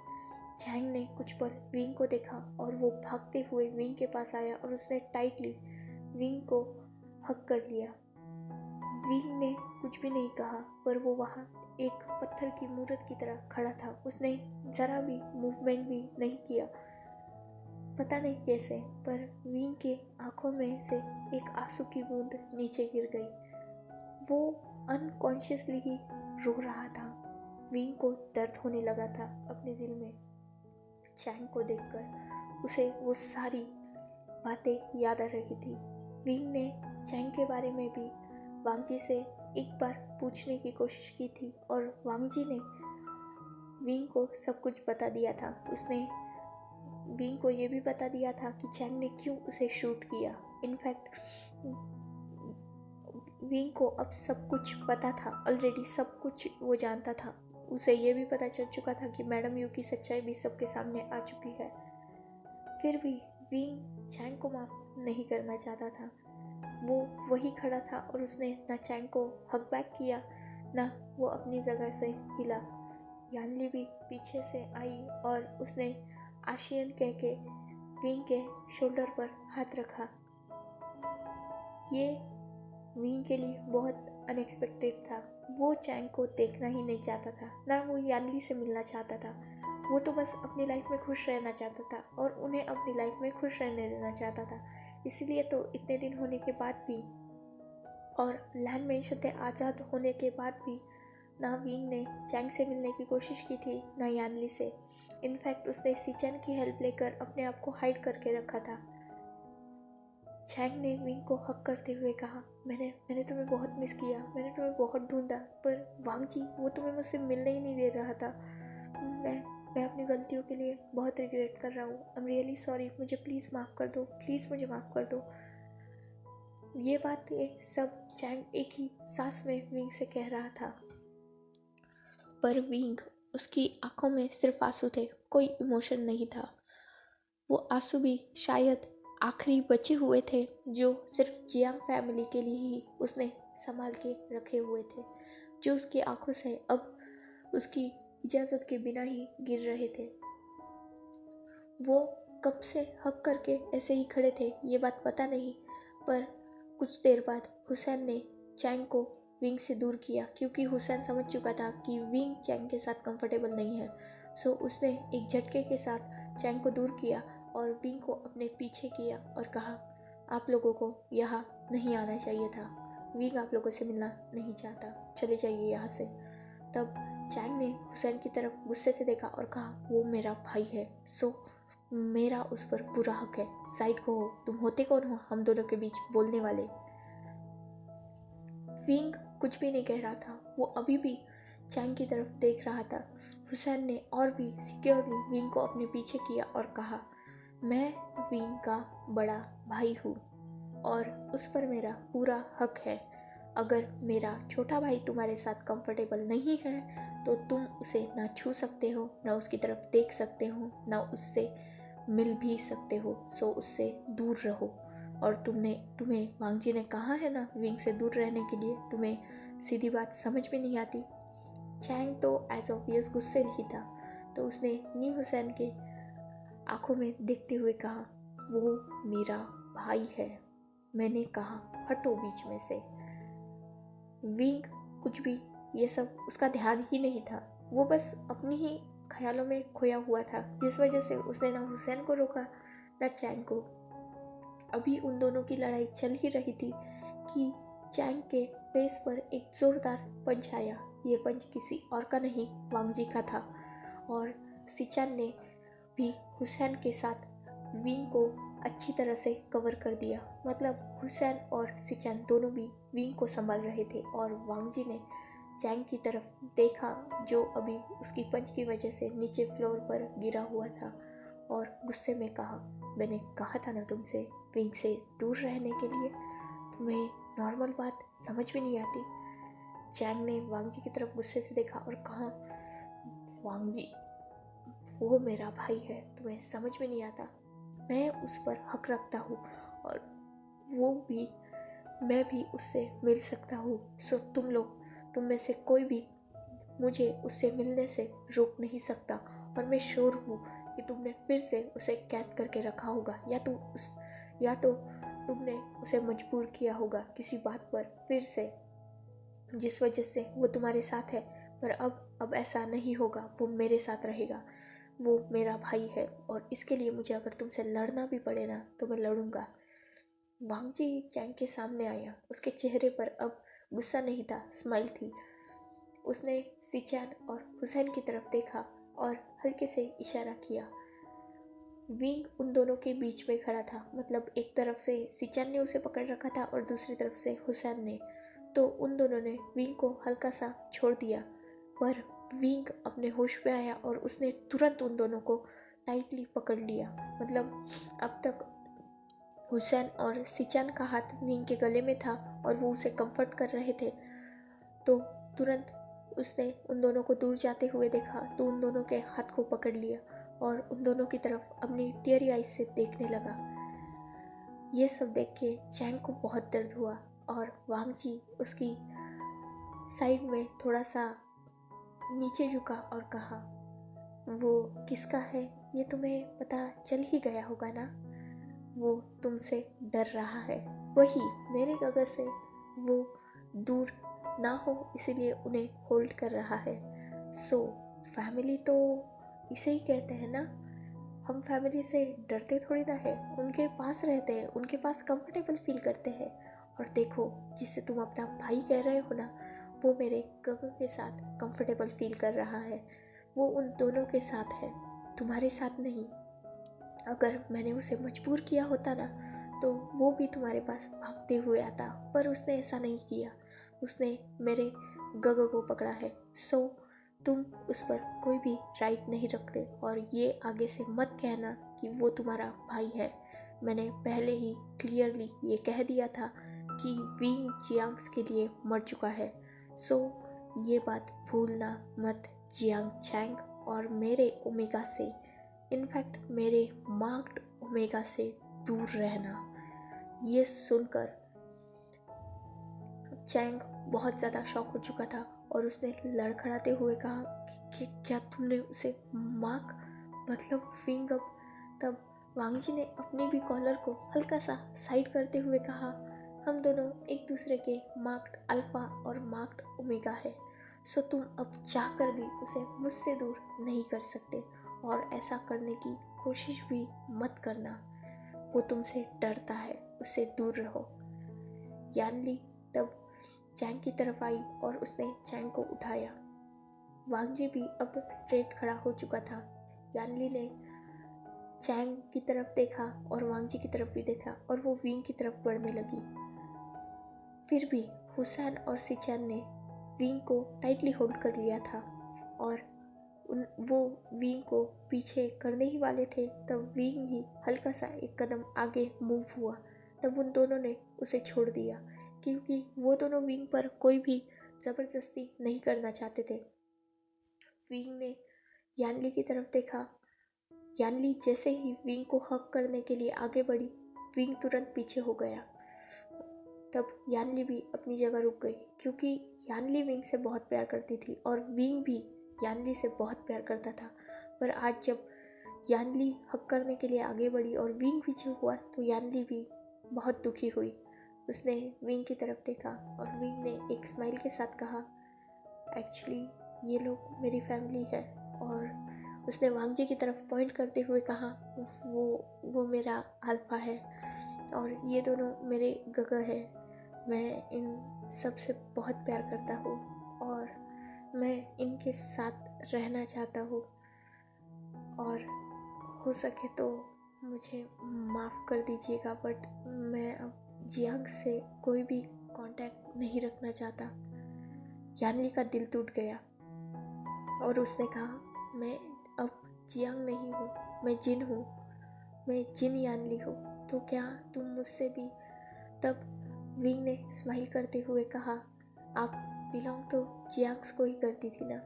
चैंग ने कुछ पल विंग को देखा और वो भागते हुए विंग के पास आया और उसने टाइटली विंग को हग कर लिया। विंग ने कुछ भी नहीं कहा, पर वो वहाँ एक पत्थर की मूर्त की तरह खड़ा था। उसने जरा भी मूवमेंट भी नहीं किया। पता नहीं कैसे, पर विंग के आंखों में से एक आंसू की बूंद नीचे गिर गई। वो अनकॉन्शियसली ही रो रहा था। विंग को दर्द होने लगा था अपने दिल में। चैंग को देखकर उसे वो सारी बातें याद आ रही थी। विंग ने चैंग के बारे में भी वांगजी से एक बार पूछने की कोशिश की थी और वांगजी ने विंग को सब कुछ बता दिया था। उसने विंग को ये भी बता दिया था कि चैंग ने क्यों उसे शूट किया। इनफैक्ट विंग को अब सब कुछ पता था ऑलरेडी, सब कुछ वो जानता था। उसे ये भी पता चल चुका था कि मैडम यू की सच्चाई भी सबके सामने आ चुकी है। फिर भी विंग चैंग को माफ नहीं करना चाहता था। वो वही खड़ा था और उसने ना चैंग को हग बैक किया, ना वो अपनी जगह से हिला। यानली भी पीछे से आई और उसने आशियन कह के विंग के शोल्डर पर हाथ रखा। ये विंग के लिए बहुत अनएक्सपेक्टेड था। वो चैंग को देखना ही नहीं चाहता था, ना वो यानली से मिलना चाहता था। वो तो बस अपनी लाइफ में खुश रहना चाहता था और उन्हें अपनी लाइफ में खुश रहने देना चाहता था। इसीलिए तो इतने दिन होने के बाद भी और लैंड मेंशन आज़ाद होने के बाद भी ना विंग ने चैंग से मिलने की कोशिश की थी, ना यानली से। इनफैक्ट उसने सिचन की हेल्प लेकर अपने आप को हाइड करके रखा था। चैंग ने विंग को हक करते हुए कहा, मैंने तुम्हें बहुत मिस किया, मैंने तुम्हें बहुत ढूंढा, पर वांगजी वो तुम्हें मुझसे मिलने ही नहीं दे रहा था। मैं अपनी गलतियों के लिए बहुत रिग्रेट कर रहा हूँ। आई एम रियली सॉरी, मुझे प्लीज़ माफ़ कर दो, प्लीज़ मुझे माफ़ कर दो। ये बातें सब चैंग एक ही सांस में विंग से कह रहा था, पर विंग उसकी आंखों में सिर्फ आंसू थे, कोई इमोशन नहीं था। वो आंसू भी शायद आखिरी बचे हुए थे जो सिर्फ जियांग फैमिली के लिए ही उसने संभाल के रखे हुए थे, जो उसकी आंखों से अब उसकी इजाज़त के बिना ही गिर रहे थे। वो कब से हक करके ऐसे ही खड़े थे ये बात पता नहीं, पर कुछ देर बाद हुसैन ने चैंग को विंग से दूर किया, क्योंकि हुसैन समझ चुका था कि विंग चैंग के साथ कंफर्टेबल नहीं है। सो उसने एक झटके के साथ चैंग को दूर किया और विंग को अपने पीछे किया और कहा, आप लोगों को यहाँ नहीं आना चाहिए था, विंग आप लोगों से मिलना नहीं चाहता, चले जाइए यहाँ से। तब चैंग ने हुसैन की तरफ गुस्से से देखा और कहा, वो मेरा भाई है, सो मेरा उस पर पूरा हक है, साइड को हो, तुम होते कौन हो हम दोनों के बीच बोलने वाले। विंग कुछ भी नहीं कह रहा था, वो अभी भी चैंग की तरफ देख रहा था। हुसैन ने और भी सिक्योरली विंग को अपने पीछे किया और कहा, मैं विंग का बड़ा भाई हूँ और उस पर मेरा पूरा हक है। अगर मेरा छोटा भाई तुम्हारे साथ कंफर्टेबल नहीं है तो तुम उसे ना छू सकते हो, ना उसकी तरफ देख सकते हो, ना उससे मिल भी सकते हो। सो उससे दूर रहो। और तुम्हें वांगजी ने कहा है ना विंग से दूर रहने के लिए, तुम्हें सीधी बात समझ में नहीं आती। चैंग तो एज ऑब्वियस गुस्से ही था, तो उसने नी हुसैन के आंखों में देखते हुए कहा, वो मेरा भाई है। मैंने कहा, हटो बीच में से। विंग कुछ भी ये सब उसका ध्यान ही नहीं था, वो बस अपनी ही ख्यालों में खोया हुआ था, जिस वजह से उसने ना हुसैन को रोका ना चैंग को। अभी उन दोनों की लड़ाई चल ही रही थी कि चैंग के फेस पर एक जोरदार पंच आया। ये पंच किसी और का नहीं, वांगजी का था। और सिचन ने भी हुसैन के साथ विंग को अच्छी तरह से कवर कर दिया। मतलब हुसैन और सिचन दोनों भी विंग को संभाल रहे थे और वांगजी ने चैंग की तरफ देखा, जो अभी उसकी पंच की वजह से नीचे फ्लोर पर गिरा हुआ था, और गुस्से में कहा, मैंने कहा था ना तुमसे विंग से दूर रहने के लिए, तुम्हें नॉर्मल बात समझ में नहीं आती। चैंग ने वांगजी की तरफ गुस्से से देखा और कहा, वांगजी वो मेरा भाई है, तुम्हें समझ में नहीं आता। मैं उस पर हक रखता हूँ और मैं भी उससे मिल सकता हूँ। सो तुम में से कोई भी मुझे उससे मिलने से रोक नहीं सकता। पर मैं श्योर हूँ कि तुमने फिर से उसे कैद करके रखा होगा, या तो तुमने उसे मजबूर किया होगा किसी बात पर फिर से, जिस वजह से वो तुम्हारे साथ है। पर अब ऐसा नहीं होगा, वो मेरे साथ रहेगा, वो मेरा भाई है, और इसके लिए मुझे अगर तुमसे लड़ना भी पड़े ना तो मैं लड़ूंगा। वांग जी चैंग के सामने आया। उसके चेहरे पर अब गुस्सा नहीं था, स्माइल थी। उसने सिचैन और हुसैन की तरफ देखा और हल्के से इशारा किया। विंग उन दोनों के बीच में खड़ा था, मतलब एक तरफ से सिचैन ने उसे पकड़ रखा था और दूसरी तरफ से हुसैन ने। तो उन दोनों ने विंग को हल्का सा छोड़ दिया, पर विंग अपने होश में आया और उसने तुरंत उन दोनों को टाइटली पकड़ लिया। मतलब अब तक हुसैन और सिचैन का हाथ विंग के गले में था और वो उसे कंफर्ट कर रहे थे। तो तुरंत उसने उन दोनों को दूर जाते हुए देखा तो उन दोनों के हाथ को पकड़ लिया और उन दोनों की तरफ अपनी टीयरी आइज से देखने लगा। ये सब देख के चैंग को बहुत दर्द हुआ और वांग जी उसकी साइड में थोड़ा सा नीचे झुका और कहा, वो किसका है ये तुम्हें पता चल ही गया होगा ना? वो तुमसे डर रहा है, वही मेरे गगर से वो दूर ना हो इसीलिए उन्हें होल्ड कर रहा है। सो फैमिली तो इसे ही कहते हैं ना। हम फैमिली से डरते थोड़ी ना है, उनके पास रहते हैं, उनके पास कंफर्टेबल फील करते हैं। और देखो, जिससे तुम अपना भाई कह रहे हो ना, वो मेरे गगर के साथ कंफर्टेबल फील कर रहा है। वो उन दोनों के साथ है, तुम्हारे साथ नहीं। अगर मैंने उसे मजबूर किया होता ना तो वो भी तुम्हारे पास भागते हुए आता, पर उसने ऐसा नहीं किया। उसने मेरे गगो को पकड़ा है। सो तुम उस पर कोई भी राइट नहीं रखते और ये आगे से मत कहना कि वो तुम्हारा भाई है। मैंने पहले ही क्लियरली ये कह दिया था कि विंग जियांग्स के लिए मर चुका है। सो ये बात भूलना मत जियांग चैंग, और मेरे ओमेगा से, इनफैक्ट मेरे मार्क्ड ओमेगा से दूर रहना। ये सुनकर चैंग बहुत ज़्यादा शॉक हो चुका था और उसने लड़खड़ाते हुए कहा कि क्या तुमने उसे मार्क, मतलब विंग अप? तब वांग जी ने अपनी भी कॉलर को हल्का सा साइड करते हुए कहा, हम दोनों एक दूसरे के मार्क्ड अल्फा और मार्क्ड ओमेगा है। सो तुम अब चाहकर भी उसे मुझसे दूर नहीं कर सकते और ऐसा करने की कोशिश भी मत करना। वो तुमसे डरता है, उससे दूर रहो। यानली तब चैंग की तरफ आई और उसने चैंग को उठाया। वांग जी भी अब स्ट्रेट खड़ा हो चुका था। यानली ने चैंग की तरफ देखा और वांग जी की तरफ भी देखा और वो विंग की तरफ बढ़ने लगी। फिर भी हुसैन और सिचैन ने विंग को टाइटली होल्ड कर लिया था और वो विंग को पीछे करने ही वाले थे। तब विंग ही हल्का सा एक कदम आगे मूव हुआ। तब उन दोनों ने उसे छोड़ दिया क्योंकि वो दोनों विंग पर कोई भी ज़बरदस्ती नहीं करना चाहते थे। विंग ने यानली की तरफ देखा। यानली जैसे ही विंग को हक करने के लिए आगे बढ़ी, विंग तुरंत पीछे हो गया। तब यानली भी अपनी जगह रुक गई क्योंकि यानली विंग से बहुत प्यार करती थी और विंग भी यानली से बहुत प्यार करता था। पर आज जब यानली हक करने के लिए आगे बढ़ी और विंग पीछे हुआ तो यानली भी बहुत दुखी हुई। उसने विंग की तरफ देखा और विंग ने एक स्माइल के साथ कहा, एक्चुअली ये लोग मेरी फैमिली है। और उसने वांग जी की तरफ पॉइंट करते हुए कहा, वो मेरा अल्फा है और ये दोनों मेरे गगर है। मैं इन सब से बहुत प्यार करता हूँ और मैं इनके साथ रहना चाहता हूँ और हो सके तो मुझे माफ़ कर दीजिएगा, बट मैं अब जियांग से कोई भी कांटेक्ट नहीं रखना चाहता। यानली का दिल टूट गया और उसने कहा, मैं अब जियांग नहीं हूँ, मैं जिन हूँ, मैं जिन यानली हूँ। तो क्या तुम मुझसे भी? तब विंग ने स्माइल करते हुए कहा, आप बिलोंग तो जियांग्स को ही करती थी ना।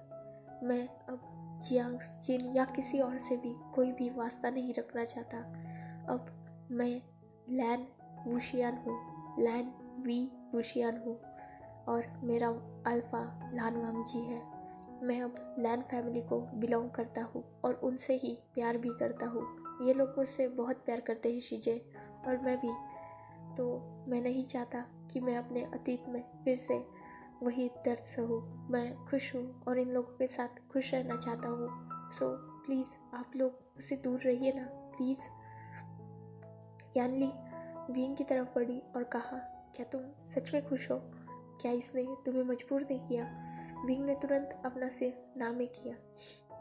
मैं अब जियांग्स, जिन या किसी और से भी कोई भी वास्ता नहीं रखना चाहता। अब मैं लैन वुशियान हूँ, लैन वी वुशियान हूँ और मेरा अल्फा लान वांग जी है। मैं अब लैन फैमिली को बिलोंग करता हूँ और उनसे ही प्यार भी करता हूँ। ये लोग मुझसे बहुत प्यार करते हैं शीजे, और मैं भी। तो मैं नहीं चाहता कि मैं अपने अतीत में फिर से वही दर्द सहूँ। मैं खुश हूँ और इन लोगों के साथ खुश रहना चाहता हूँ। सो प्लीज़ आप लोग उससे दूर रहिए ना, प्लीज़। यानली विंग की तरफ बढ़ी और कहा, क्या तुम सच में खुश हो? क्या इसने तुम्हें मजबूर नहीं किया? विंग ने तुरंत अपना सिर नामे किया।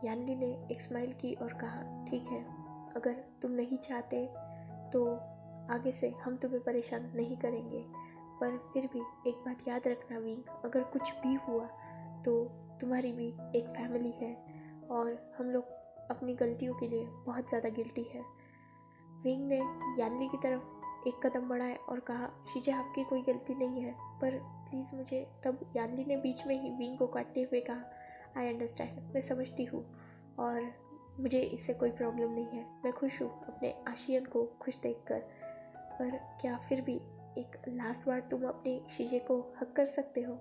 यानली ने एक स्माइल की और कहा, ठीक है, अगर तुम नहीं चाहते तो आगे से हम तुम्हें परेशान नहीं करेंगे। पर फिर भी एक बात याद रखना विंग, अगर कुछ भी हुआ तो तुम्हारी भी एक फैमिली है और हम लोग अपनी गलतियों के लिए बहुत ज़्यादा गिल्टी है। विंग ने यानली की तरफ एक कदम बढ़ाया और कहा, शीजे आपकी कोई गलती नहीं है, पर प्लीज़ मुझे। तब यानली ने बीच में ही विंग को काटते हुए कहा, आई अंडरस्टैंड, मैं समझती हूँ और मुझे इससे कोई प्रॉब्लम नहीं है। मैं खुश हूँ अपने आशियन को खुश देखकर, पर क्या फिर भी एक लास्ट बार तुम अपने शीजे को हक कर सकते हो?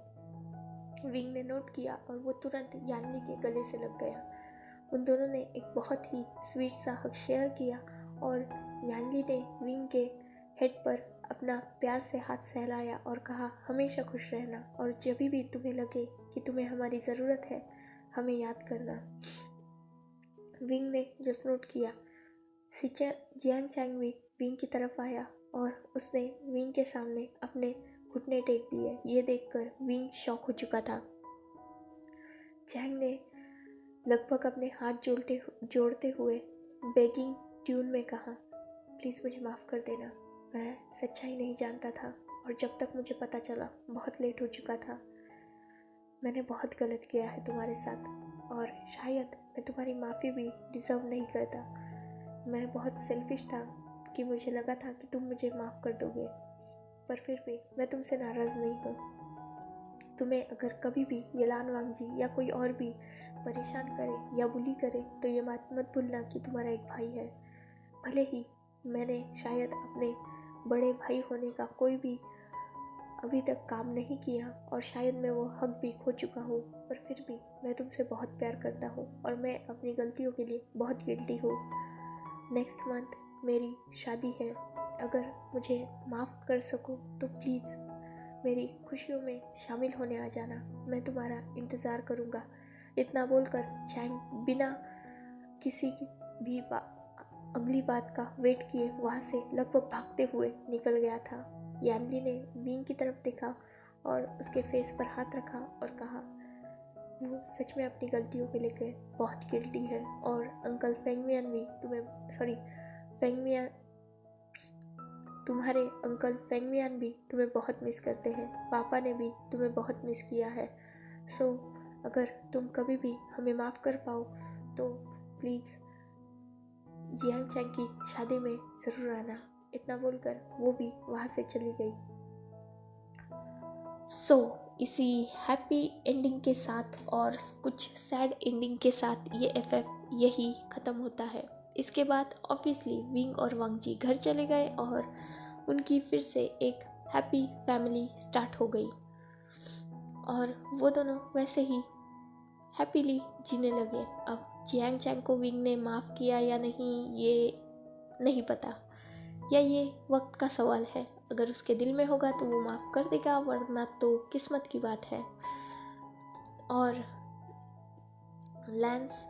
विंग ने नोट किया और वो तुरंत यानली के गले से लग गया। उन दोनों ने एक बहुत ही स्वीट सा हक शेयर किया और यानली ने विंग के हेड पर अपना प्यार से हाथ सहलाया और कहा, हमेशा खुश रहना और जब भी तुम्हें लगे कि तुम्हें हमारी ज़रूरत है, हमें याद करना। विंग ने जस्ट नोट किया। जियांग चैंग भी विंग की तरफ आया और उसने विंग के सामने अपने घुटने टेक दिए। ये देखकर विंग शॉक हो चुका था। चैंग ने लगभग अपने हाथ जोड़ते हुए बेगिंग ट्यून में कहा, प्लीज़ मुझे माफ़ कर देना, मैं सच्चाई नहीं जानता था और जब तक मुझे पता चला बहुत लेट हो चुका था। मैंने बहुत गलत किया है तुम्हारे साथ और शायद मैं तुम्हारी माफ़ी भी डिज़र्व नहीं करता। मैं बहुत सेल्फिश था कि मुझे लगा था कि तुम मुझे माफ़ कर दोगे, पर फिर भी मैं तुमसे नाराज़ नहीं हूँ। तुम्हें अगर कभी भी येलान वांगजी या कोई और भी परेशान करे या बुली करे तो ये बात मत भूलना कि तुम्हारा एक भाई है। भले ही मैंने शायद अपने बड़े भाई होने का कोई भी अभी तक काम नहीं किया और शायद मैं वो हक भी खो चुका हूँ, पर फिर भी मैं तुमसे बहुत प्यार करता हूँ और मैं अपनी गलतियों के लिए बहुत गिल्टी हूँ। नेक्स्ट मंथ मेरी शादी है, अगर मुझे माफ़ कर सको तो प्लीज़ मेरी खुशियों में शामिल होने आ जाना, मैं तुम्हारा इंतज़ार करूँगा। इतना बोलकर चैंग बिना किसी की भी अगली बात का वेट किए वहाँ से लगभग भागते हुए निकल गया था। यानली ने विंग की तरफ देखा और उसके फेस पर हाथ रखा और कहा, वो सच में अपनी गलतियों के लेकर बहुत गिल्टी है और अंकल फेंगमियान भी तुम्हारे अंकल फेंगमियान भी तुम्हें बहुत मिस करते हैं। पापा ने भी तुम्हें बहुत मिस किया है। सो अगर तुम कभी भी हमें माफ़ कर पाओ तो प्लीज़ जियांग चैंग की शादी में ज़रूर आना। इतना बोलकर वो भी वहाँ से चली गई। इसी हैप्पी एंडिंग के साथ और कुछ सैड एंडिंग के साथ ये एफएफ यही ख़त्म होता है। इसके बाद ऑब्वियसली विंग और वांगजी घर चले गए और उनकी फिर से एक हैप्पी फैमिली स्टार्ट हो गई और वो दोनों वैसे ही हैप्पीली जीने लगे। अब जियांग चैंग को विंग ने माफ़ किया या नहीं ये नहीं पता, या ये वक्त का सवाल है। अगर उसके दिल में होगा तो वो माफ़ कर देगा, वरना तो किस्मत की बात है। और लैंस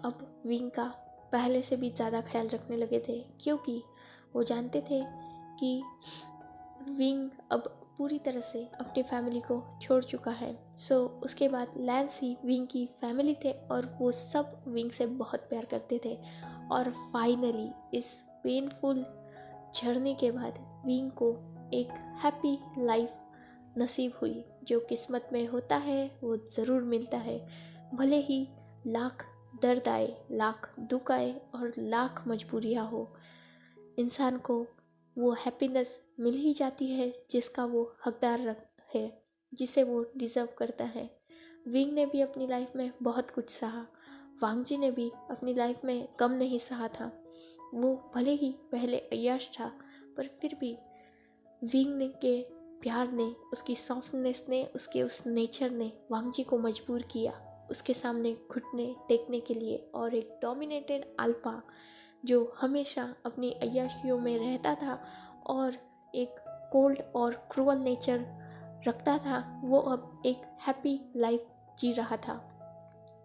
अब विंग का पहले से भी ज़्यादा ख्याल रखने लगे थे, क्योंकि वो जानते थे कि विंग अब पूरी तरह से अपनी फैमिली को छोड़ चुका है। उसके बाद लैंस ही विंग की फैमिली थे और वो सब विंग से बहुत प्यार करते थे। और फाइनली इस पेनफुल झरने के बाद विंग को एक हैप्पी लाइफ नसीब हुई। जो किस्मत में होता है वो ज़रूर मिलता है, भले ही लाख दर्द आए, लाख दुख आए और लाख मजबूरियाँ हो, इंसान को वो हैप्पीनेस मिल ही जाती है जिसका वो हकदार है, जिसे वो डिज़र्व करता है। विंग ने भी अपनी लाइफ में बहुत कुछ सहा, वांगजी ने भी अपनी लाइफ में कम नहीं सहा था। वो भले ही पहले अय्याश था, पर फिर भी विंग ने के प्यार ने, उसकी सॉफ्टनेस ने, उसके उस नेचर ने वांगजी को मजबूर किया उसके सामने घुटने टेकने के लिए, और एक डोमिनेटेड अल्फा जो हमेशा अपनी अय्याशियों में रहता था और एक कोल्ड और क्रूअल नेचर रखता था, वो अब एक हैप्पी लाइफ जी रहा था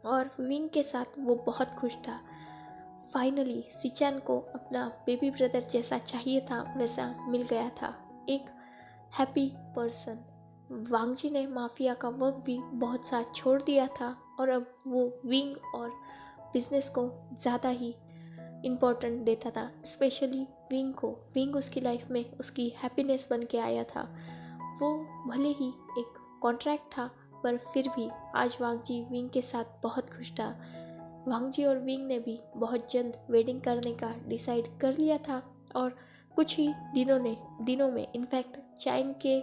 और विंग के साथ वो बहुत खुश था। फाइनली सिचैन को अपना बेबी ब्रदर जैसा चाहिए था वैसा मिल गया था, एक हैप्पी पर्सन। वांगजी ने माफिया का वर्क भी बहुत सा छोड़ दिया था और अब वो विंग और बिजनेस को ज़्यादा ही इम्पोर्टेंट देता था, स्पेशली विंग को। विंग उसकी लाइफ में उसकी हैप्पीनेस बन के आया था। वो भले ही एक कॉन्ट्रैक्ट था पर फिर भी आज वांगजी विंग के साथ बहुत खुश था। वांगजी और विंग ने भी बहुत जल्द वेडिंग करने का डिसाइड कर लिया था और कुछ ही दिनों में इनफैक्ट चाइंग के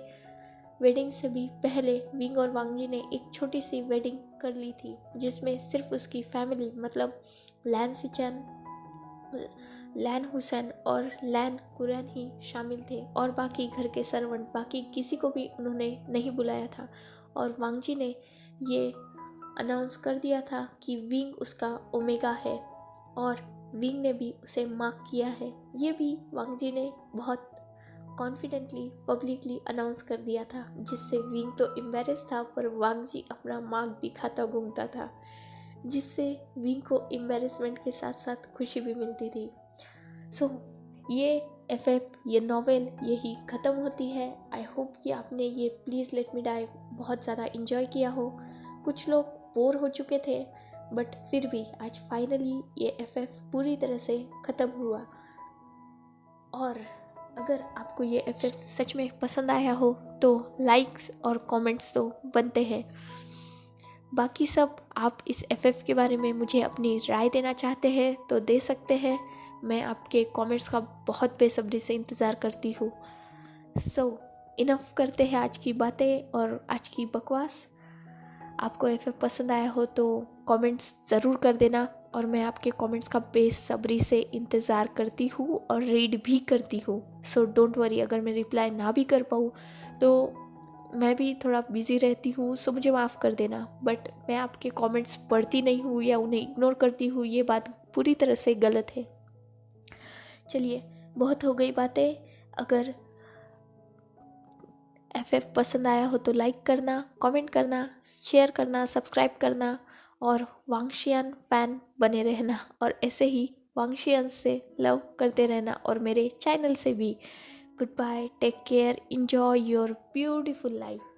वेडिंग से भी पहले विंग और वांगजी ने एक छोटी सी वेडिंग कर ली थी, जिसमें सिर्फ उसकी फैमिली मतलब लैन सिचैन, लैन हुसैन और लैन कुरैन ही शामिल थे और बाकी घर के सर्वेंट, बाकी किसी को भी उन्होंने नहीं बुलाया था। और वांगजी ने ये अनाउंस कर दिया था कि विंग उसका ओमेगा है और विंग ने भी उसे मार्क किया है। ये भी वांगजी ने बहुत कॉन्फिडेंटली पब्लिकली अनाउंस कर दिया था, जिससे विंग तो एम्बेरस था पर वांगजी अपना मार्क दिखाता घूमता था, जिससे विंग को एम्बेरसमेंट के साथ साथ खुशी भी मिलती थी। सो ये एफएफ, ये नॉवेल यही ख़त्म होती है। आई होप कि आपने ये प्लीज़ लेट मी डाई बहुत ज़्यादा इन्जॉय किया हो। कुछ लोग बोर हो चुके थे बट फिर भी आज फाइनली ये एफएफ पूरी तरह से ख़त्म हुआ। और अगर आपको ये एफएफ सच में पसंद आया हो तो लाइक्स और कमेंट्स तो बनते हैं। बाकी सब आप इस एफएफ के बारे में मुझे अपनी राय देना चाहते हैं तो दे सकते हैं। मैं आपके कमेंट्स का बहुत बेसब्री से इंतज़ार करती हूँ। सो इनफ करते हैं आज की बातें और आज की बकवास। आपको एफएफ पसंद आया हो तो कमेंट्स ज़रूर कर देना और मैं आपके कमेंट्स का बेसब्री से इंतज़ार करती हूँ और रीड भी करती हूँ। सो डोंट वरी, अगर मैं रिप्लाई ना भी कर पाऊँ तो मैं भी थोड़ा बिज़ी रहती हूँ, सो मुझे माफ़ कर देना। बट मैं आपके कमेंट्स पढ़ती नहीं हूँ या उन्हें इग्नोर करती हूँ, ये बात पूरी तरह से गलत है। चलिए, बहुत हो गई बातें। अगर एफएफ पसंद आया हो तो लाइक करना, कमेंट करना, शेयर करना, सब्सक्राइब करना और वांगशियन फ़ैन बने रहना और ऐसे ही वांगशियन से लव करते रहना और मेरे चैनल से भी। Goodbye, take care, enjoy your beautiful life.